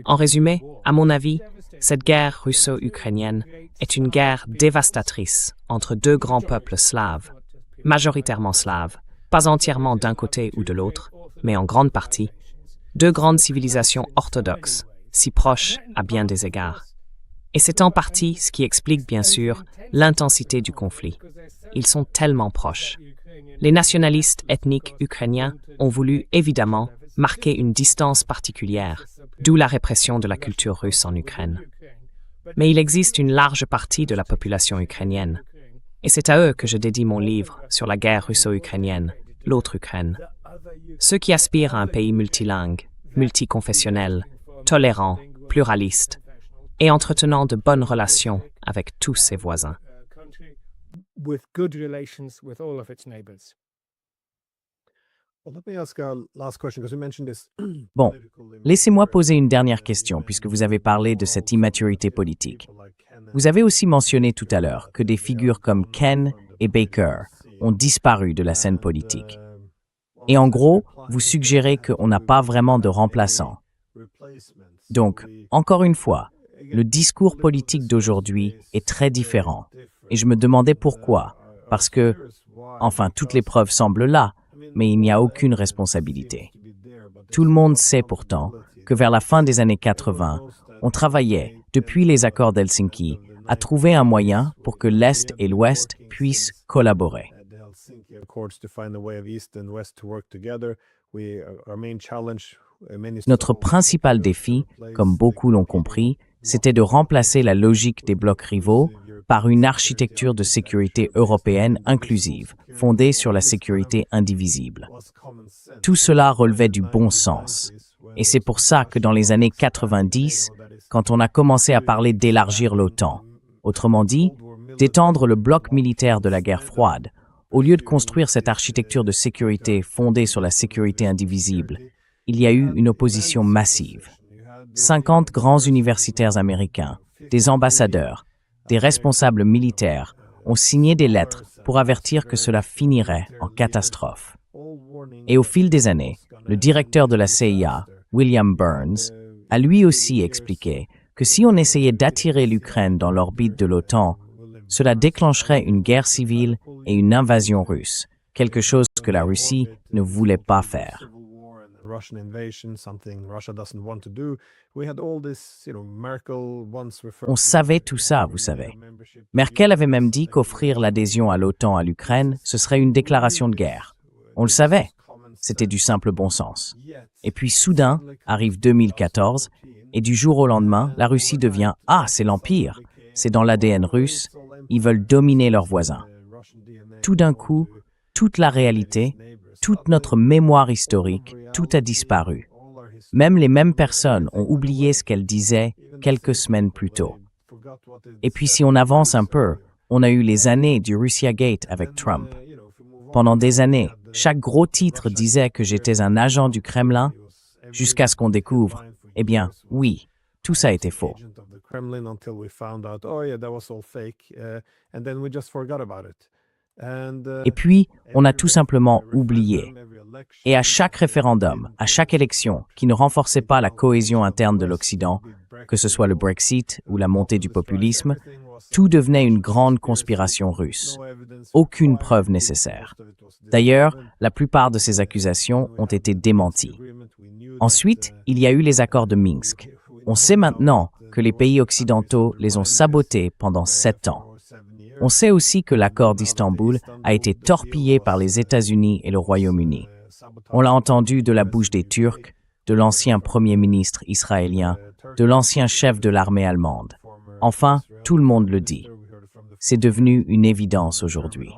En résumé, à mon avis, cette guerre russo-ukrainienne est une guerre dévastatrice entre deux grands peuples slaves, majoritairement slaves, pas entièrement d'un côté ou de l'autre, mais en grande partie, deux grandes civilisations orthodoxes, si proches à bien des égards. Et c'est en partie ce qui explique bien sûr l'intensité du conflit. Ils sont tellement proches. Les nationalistes ethniques ukrainiens ont voulu évidemment marquer une distance particulière, d'où la répression de la culture russe en Ukraine. Mais il existe une large partie de la population ukrainienne, et c'est à eux que je dédie mon livre sur la guerre russo-ukrainienne, l'autre Ukraine. Ceux qui aspirent à un pays multilingue, multiconfessionnel, tolérant, pluraliste, et entretenant de bonnes relations avec tous ses voisins. Bon, laissez-moi poser une dernière question puisque vous avez parlé de cette immaturité politique. Vous avez aussi mentionné tout à l'heure que des figures comme Ken et Baker ont disparu de la scène politique. Et en gros, vous suggérez qu'on n'a pas vraiment de remplaçant. Donc, encore une fois, le discours politique d'aujourd'hui est très différent. Et je me demandais pourquoi. Parce que, enfin, toutes les preuves semblent là, mais il n'y a aucune responsabilité. Tout le monde sait pourtant que vers la fin des années 80, on travaillait, depuis les accords d'Helsinki, à trouver un moyen pour que l'Est et l'Ouest puissent collaborer. Notre principal défi, comme beaucoup l'ont compris, c'était de remplacer la logique des blocs rivaux par une architecture de sécurité européenne inclusive, fondée sur la sécurité indivisible. Tout cela relevait du bon sens. Et c'est pour ça que dans les années 90, quand on a commencé à parler d'élargir l'OTAN, autrement dit, d'étendre le bloc militaire de la guerre froide, au lieu de construire cette architecture de sécurité fondée sur la sécurité indivisible, il y a eu une opposition massive. 50 grands universitaires américains, des ambassadeurs, des responsables militaires ont signé des lettres pour avertir que cela finirait en catastrophe. Et au fil des années, le directeur de la CIA, William Burns, a lui aussi expliqué que si on essayait d'attirer l'Ukraine dans l'orbite de l'OTAN, cela déclencherait une guerre civile et une invasion russe, quelque chose que la Russie ne voulait pas faire. On savait tout ça, vous savez. Merkel avait même dit qu'offrir l'adhésion à l'OTAN à l'Ukraine, ce serait une déclaration de guerre. On le savait. C'était du simple bon sens. Et puis soudain, arrive 2014, et du jour au lendemain, la Russie devient « Ah, c'est l'Empire !» C'est dans l'ADN russe, ils veulent dominer leurs voisins. Tout d'un coup, toute la réalité, toute notre mémoire historique, tout a disparu. Même les mêmes personnes ont oublié ce qu'elles disaient quelques semaines plus tôt. Et puis si on avance un peu, on a eu les années du Russiagate avec Trump. Pendant des années, chaque gros titre disait que j'étais un agent du Kremlin, jusqu'à ce qu'on découvre, eh bien, oui, tout ça était faux. Et puis, on a tout simplement oublié. Et à chaque référendum, à chaque élection qui ne renforçait pas la cohésion interne de l'Occident, que ce soit le Brexit ou la montée du populisme, tout devenait une grande conspiration russe. Aucune preuve nécessaire. D'ailleurs, la plupart de ces accusations ont été démenties. Ensuite, il y a eu les accords de Minsk. On sait maintenant que les pays occidentaux les ont sabotés pendant 7 ans. On sait aussi que l'accord d'Istanbul a été torpillé par les États-Unis et le Royaume-Uni. On l'a entendu de la bouche des Turcs, de l'ancien Premier ministre israélien, de l'ancien chef de l'armée allemande. Enfin, tout le monde le dit. C'est devenu une évidence aujourd'hui.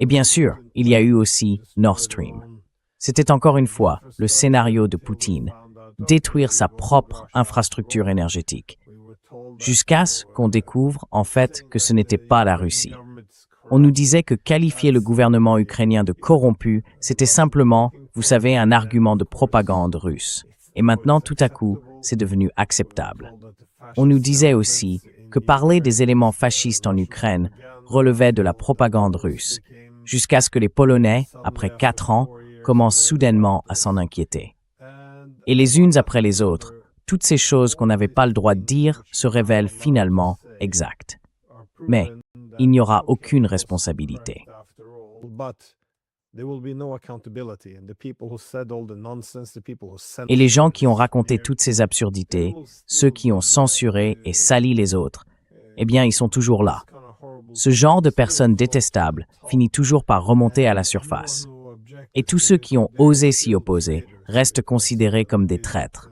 Et bien sûr, il y a eu aussi Nord Stream. C'était encore une fois le scénario de Poutine, détruire sa propre infrastructure énergétique, jusqu'à ce qu'on découvre en fait que ce n'était pas la Russie. On nous disait que qualifier le gouvernement ukrainien de corrompu, c'était simplement, vous savez, un argument de propagande russe. Et maintenant, tout à coup, c'est devenu acceptable. On nous disait aussi que parler des éléments fascistes en Ukraine relevait de la propagande russe, jusqu'à ce que les Polonais, après 4 ans, commencent soudainement à s'en inquiéter. Et les unes après les autres, toutes ces choses qu'on n'avait pas le droit de dire se révèlent finalement exactes. Mais il n'y aura aucune responsabilité. Et les gens qui ont raconté toutes ces absurdités, ceux qui ont censuré et sali les autres, eh bien, ils sont toujours là. Ce genre de personnes détestables finit toujours par remonter à la surface. Et tous ceux qui ont osé s'y opposer restent considérés comme des traîtres,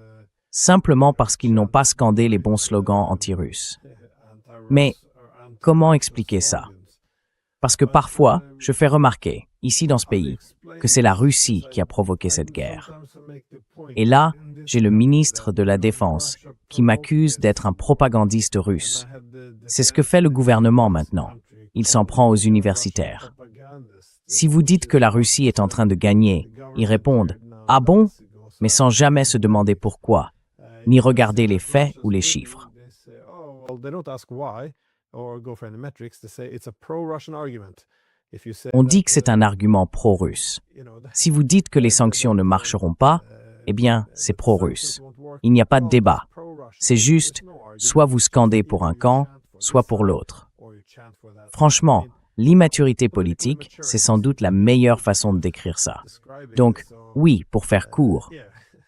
simplement parce qu'ils n'ont pas scandé les bons slogans anti-russes. Mais comment expliquer ça? Parce que parfois, je fais remarquer, ici dans ce pays, que c'est la Russie qui a provoqué cette guerre. Et là, j'ai le ministre de la Défense qui m'accuse d'être un propagandiste russe. C'est ce que fait le gouvernement maintenant. Il s'en prend aux universitaires. Si vous dites que la Russie est en train de gagner, ils répondent « Ah bon ?» mais sans jamais se demander pourquoi, ni regarder les faits ou les chiffres. On dit que c'est un argument pro-russe. Si vous dites que les sanctions ne marcheront pas, eh bien, c'est pro-russe. Il n'y a pas de débat. C'est juste, soit vous scandez pour un camp, soit pour l'autre. Franchement, l'immaturité politique, c'est sans doute la meilleure façon de décrire ça. Donc, oui, pour faire court.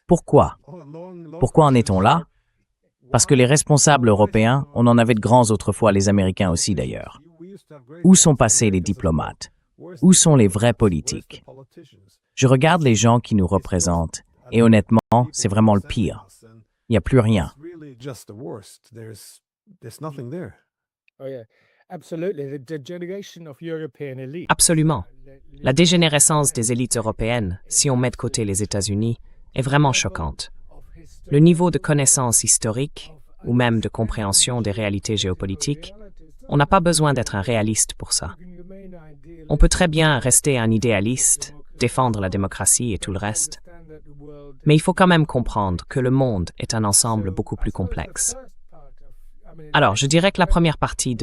Pourquoi? Pourquoi en est-on là? Parce que les responsables européens, on en avait de grands autrefois, les Américains aussi d'ailleurs. Où sont passés les diplomates? Où sont les vrais politiques? Je regarde les gens qui nous représentent Et honnêtement, c'est vraiment le pire. Il n'y a plus rien. Absolument. La dégénérescence des élites européennes, si on met de côté les États-Unis, est vraiment choquante. Le niveau de connaissance historique, ou même de compréhension des réalités géopolitiques, on n'a pas besoin d'être un réaliste pour ça. On peut très bien rester un idéaliste, défendre la démocratie et tout le reste, mais il faut quand même comprendre que le monde est un ensemble beaucoup plus complexe. Alors, je dirais que la première partie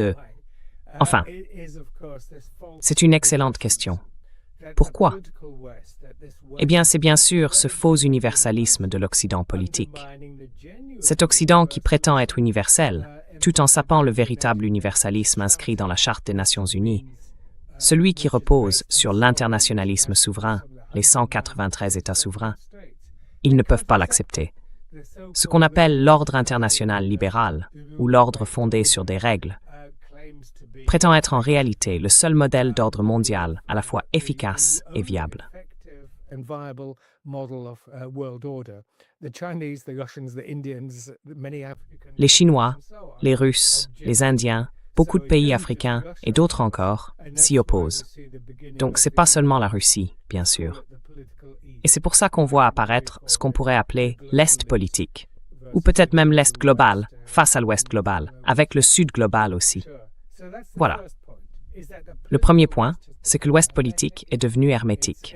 Enfin, c'est une excellente question. Pourquoi? Eh bien, c'est bien sûr ce faux universalisme de l'Occident politique. Cet Occident qui prétend être universel, tout en sapant le véritable universalisme inscrit dans la Charte des Nations Unies, celui qui repose sur l'internationalisme souverain, les 193 États souverains. Ils ne peuvent pas l'accepter. Ce qu'on appelle l'ordre international libéral, ou l'ordre fondé sur des règles, prétend être en réalité le seul modèle d'ordre mondial à la fois efficace et viable. Les Chinois, les Russes, les Indiens, beaucoup de pays africains et d'autres encore s'y opposent. Donc c'est pas seulement la Russie, bien sûr. Et c'est pour ça qu'on voit apparaître ce qu'on pourrait appeler l'Est politique, ou peut-être même l'Est global face à l'Ouest global, avec le Sud global aussi. Voilà. Le premier point, c'est que l'Ouest politique est devenu hermétique.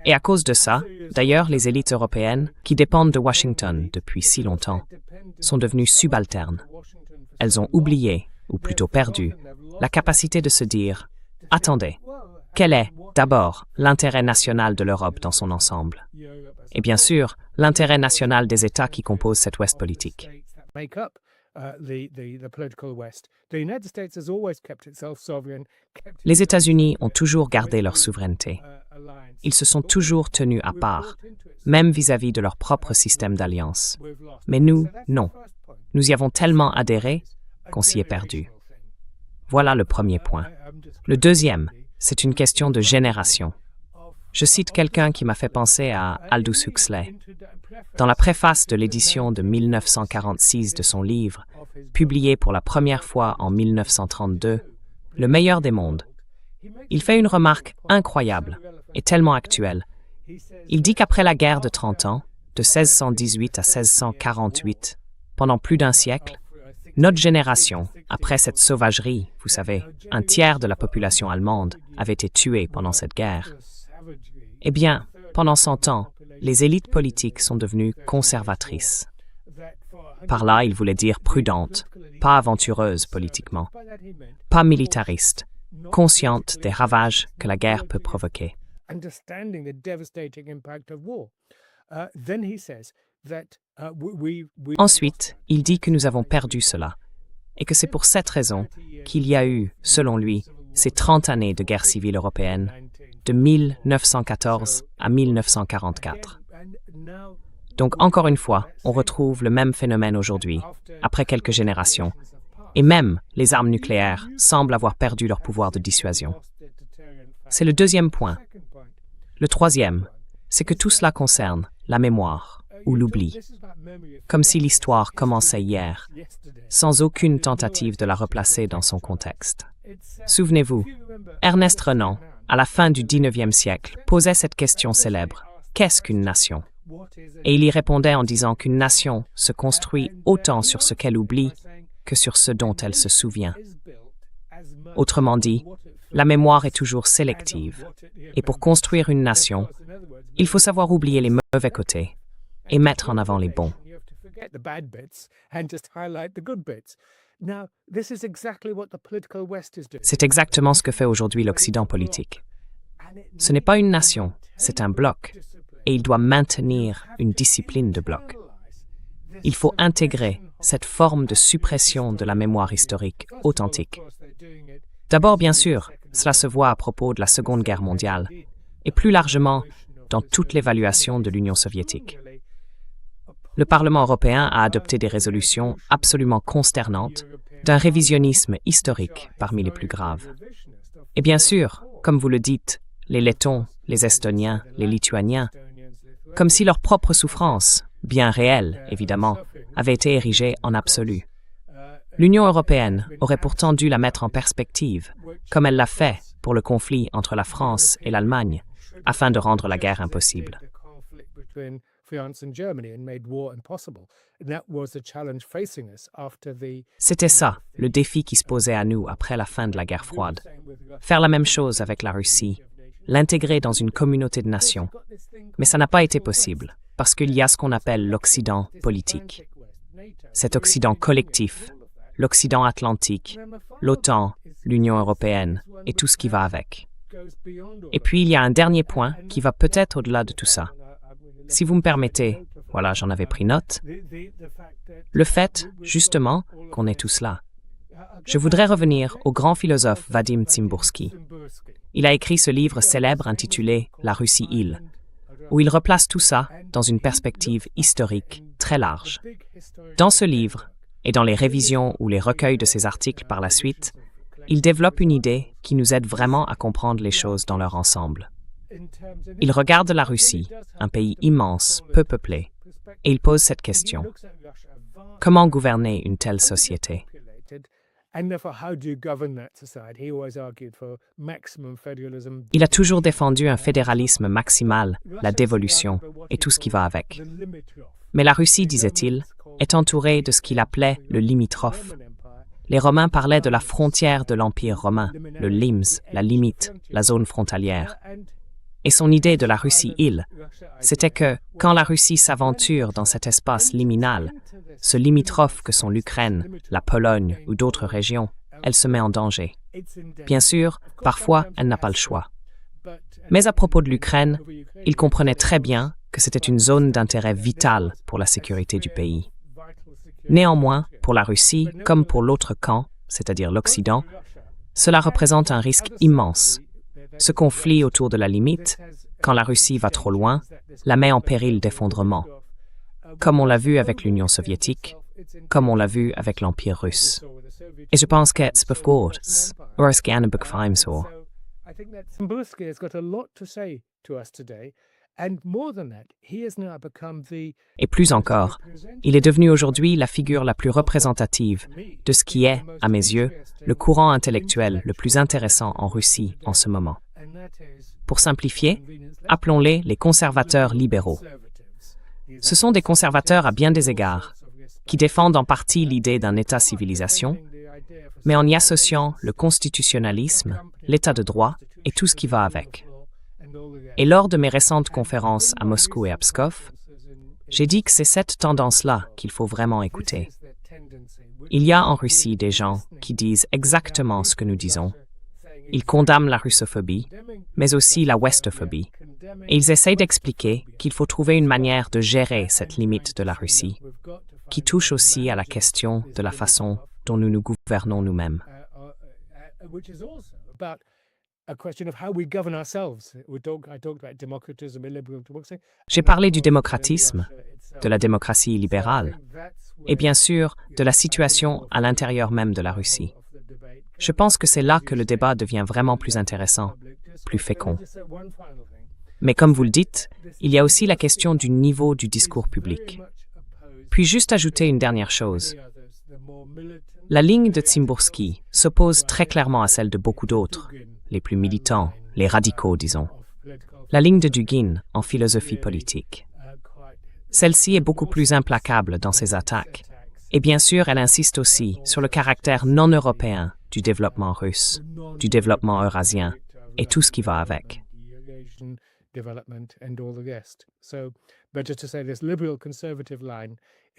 Et à cause de ça, d'ailleurs, les élites européennes, qui dépendent de Washington depuis si longtemps, sont devenues subalternes. Elles ont oublié, ou plutôt perdu, la capacité de se dire « Attendez, quel est, d'abord, l'intérêt national de l'Europe dans son ensemble ?» Et bien sûr, l'intérêt national des États qui composent cette Ouest politique. Les États-Unis ont toujours gardé leur souveraineté. Ils se sont toujours tenus à part, même vis-à-vis de leur propre système d'alliance. Mais nous, non. Nous y avons tellement adhéré qu'on s'y est perdu. Voilà le premier point. Le deuxième, c'est une question de génération. Je cite quelqu'un qui m'a fait penser à Aldous Huxley. Dans la préface de l'édition de 1946 de son livre, publié pour la première fois en 1932, Le meilleur des mondes, il fait une remarque incroyable et tellement actuelle. Il dit qu'après la guerre de 30 ans, de 1618 à 1648, pendant plus d'un siècle, notre génération, après cette sauvagerie, vous savez, un tiers de la population allemande avait été tuée pendant cette guerre. Eh bien, pendant 100 ans, les élites politiques sont devenues conservatrices. Par là, il voulait dire prudentes, pas aventureuses politiquement, pas militaristes, conscientes des ravages que la guerre peut provoquer. Ensuite, il dit que nous avons perdu cela, et que c'est pour cette raison qu'il y a eu, selon lui, ces 30 années de guerre civile européenne, de 1914 à 1944. Donc, encore une fois, on retrouve le même phénomène aujourd'hui, après quelques générations, et même les armes nucléaires semblent avoir perdu leur pouvoir de dissuasion. C'est le deuxième point. Le troisième, c'est que tout cela concerne la mémoire ou l'oubli, comme si l'histoire commençait hier, sans aucune tentative de la replacer dans son contexte. Souvenez-vous, Ernest Renan, à la fin du XIXe siècle, posait cette question célèbre. Qu'est-ce qu'une nation? Et il y répondait en disant qu'une nation se construit autant sur ce qu'elle oublie que sur ce dont elle se souvient. Autrement dit, la mémoire est toujours sélective. Et pour construire une nation, il faut savoir oublier les mauvais côtés et mettre en avant les bons. C'est exactement ce que fait aujourd'hui l'Occident politique. Ce n'est pas une nation, c'est un bloc, et il doit maintenir une discipline de bloc. Il faut intégrer cette forme de suppression de la mémoire historique authentique. D'abord, bien sûr, cela se voit à propos de la Seconde Guerre mondiale, et plus largement dans toute l'évaluation de l'Union soviétique. Le Parlement européen a adopté des résolutions absolument consternantes d'un révisionnisme historique parmi les plus graves. Et bien sûr, comme vous le dites, les Lettons, les Estoniens, les Lituaniens comme si leur propre souffrance, bien réelle évidemment, avait été érigée en absolu. L'Union européenne aurait pourtant dû la mettre en perspective, comme elle l'a fait pour le conflit entre la France et l'Allemagne, afin de rendre la guerre impossible. C'était ça, le défi qui se posait à nous après la fin de la guerre froide. Faire la même chose avec la Russie, l'intégrer dans une communauté de nations. Mais ça n'a pas été possible, parce qu'il y a ce qu'on appelle l'Occident politique. Cet Occident collectif, l'Occident atlantique, l'OTAN, l'Union européenne et tout ce qui va avec. Et puis il y a un dernier point qui va peut-être au-delà de tout ça. Si vous me permettez, voilà, j'en avais pris note, le fait, justement, qu'on est tous là. Je voudrais revenir au grand philosophe Vadim Tsimbursky. Il a écrit ce livre célèbre intitulé « La Russie-Île », où il replace tout ça dans une perspective historique très large. Dans ce livre, et dans les révisions ou les recueils de ses articles par la suite, il développe une idée qui nous aide vraiment à comprendre les choses dans leur ensemble. Il regarde la Russie, un pays immense, peu peuplé, et il pose cette question. Comment gouverner une telle société? Il a toujours défendu un fédéralisme maximal, la dévolution et tout ce qui va avec. Mais la Russie, disait-il, est entourée de ce qu'il appelait le limitrophe. Les Romains parlaient de la frontière de l'Empire romain, le lims, la limite, la zone frontalière. Et son idée de la Russie-île, c'était que, quand la Russie s'aventure dans cet espace liminal, ce limitrophe que sont l'Ukraine, la Pologne ou d'autres régions, elle se met en danger. Bien sûr, parfois, elle n'a pas le choix. Mais à propos de l'Ukraine, il comprenait très bien que c'était une zone d'intérêt vital pour la sécurité du pays. Néanmoins, pour la Russie, comme pour l'autre camp, c'est-à-dire l'Occident, cela représente un risque immense. Ce conflit autour de la limite, quand la Russie va trop loin, la met en péril d'effondrement, comme on l'a vu avec l'Union soviétique, comme on l'a vu avec l'Empire russe. Et je pense que c'est pourquoi, ou est-ce qu'il y a un bequem so. Et plus encore, il est devenu aujourd'hui la figure la plus représentative de ce qui est, à mes yeux, le courant intellectuel le plus intéressant en Russie en ce moment. Pour simplifier, appelons-les les conservateurs libéraux. Ce sont des conservateurs à bien des égards, qui défendent en partie l'idée d'un État-civilisation, mais en y associant le constitutionnalisme, l'État de droit et tout ce qui va avec. Et lors de mes récentes conférences à Moscou et à Pskov, j'ai dit que c'est cette tendance-là qu'il faut vraiment écouter. Il y a en Russie des gens qui disent exactement ce que nous disons. Ils condamnent la russophobie, mais aussi la westophobie. Et ils essayent d'expliquer qu'il faut trouver une manière de gérer cette limite de la Russie, qui touche aussi à la question de la façon dont nous nous gouvernons nous-mêmes. J'ai parlé du démocratisme, de la démocratie libérale, et bien sûr de la situation à l'intérieur même de la Russie. Je pense que c'est là que le débat devient vraiment plus intéressant, plus fécond. Mais comme vous le dites, il y a aussi la question du niveau du discours public. Puis juste ajouter une dernière chose. La ligne de Tsimbursky s'oppose très clairement à celle de beaucoup d'autres, les plus militants, les radicaux, disons. La ligne de Dugin en philosophie politique. Celle-ci est beaucoup plus implacable dans ses attaques. Et bien sûr, elle insiste aussi sur le caractère non européen du développement russe, du développement eurasien et tout ce qui va avec.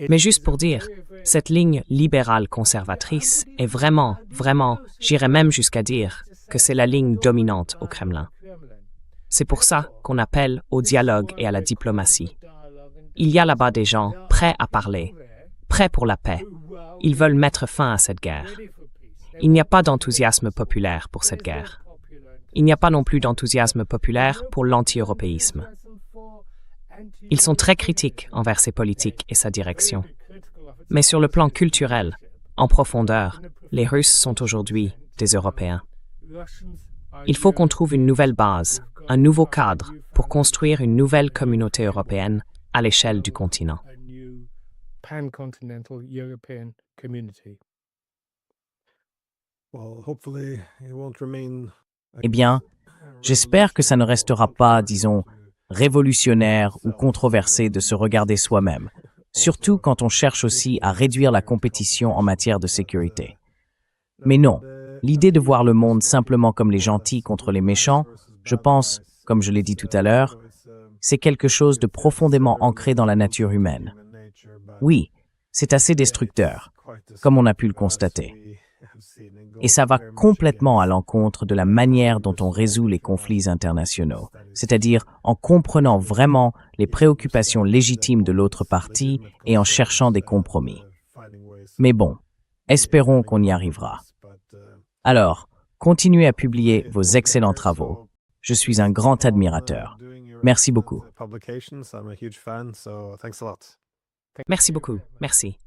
Mais juste pour dire, cette ligne libérale conservatrice est vraiment, j'irais même jusqu'à dire que c'est la ligne dominante au Kremlin. C'est pour ça qu'on appelle au dialogue et à la diplomatie. Il y a là-bas des gens prêts à parler, prêts pour la paix. Ils veulent mettre fin à cette guerre. Il n'y a pas d'enthousiasme populaire pour cette guerre. Il n'y a pas non plus d'enthousiasme populaire pour l'anti-européisme. Ils sont très critiques envers ses politiques et sa direction. Mais sur le plan culturel, en profondeur, les Russes sont aujourd'hui des Européens. Il faut qu'on trouve une nouvelle base, un nouveau cadre pour construire une nouvelle communauté européenne à l'échelle du continent. a new pan-continental European community. Well, hopefully it won't remain. Eh bien, j'espère que ça ne restera pas, disons, révolutionnaire ou controversé de se regarder soi-même, surtout quand on cherche aussi à réduire la compétition en matière de sécurité. Mais non, l'idée de voir le monde simplement comme les gentils contre les méchants, je pense, comme je l'ai dit tout à l'heure, c'est quelque chose de profondément ancré dans la nature humaine. Oui, c'est assez destructeur, comme on a pu le constater. Et ça va complètement à l'encontre de la manière dont on résout les conflits internationaux, c'est-à-dire en comprenant vraiment les préoccupations légitimes de l'autre partie et en cherchant des compromis. Mais bon, espérons qu'on y arrivera. Alors, continuez à publier vos excellents travaux. Je suis un grand admirateur. Merci beaucoup. Merci beaucoup. Merci.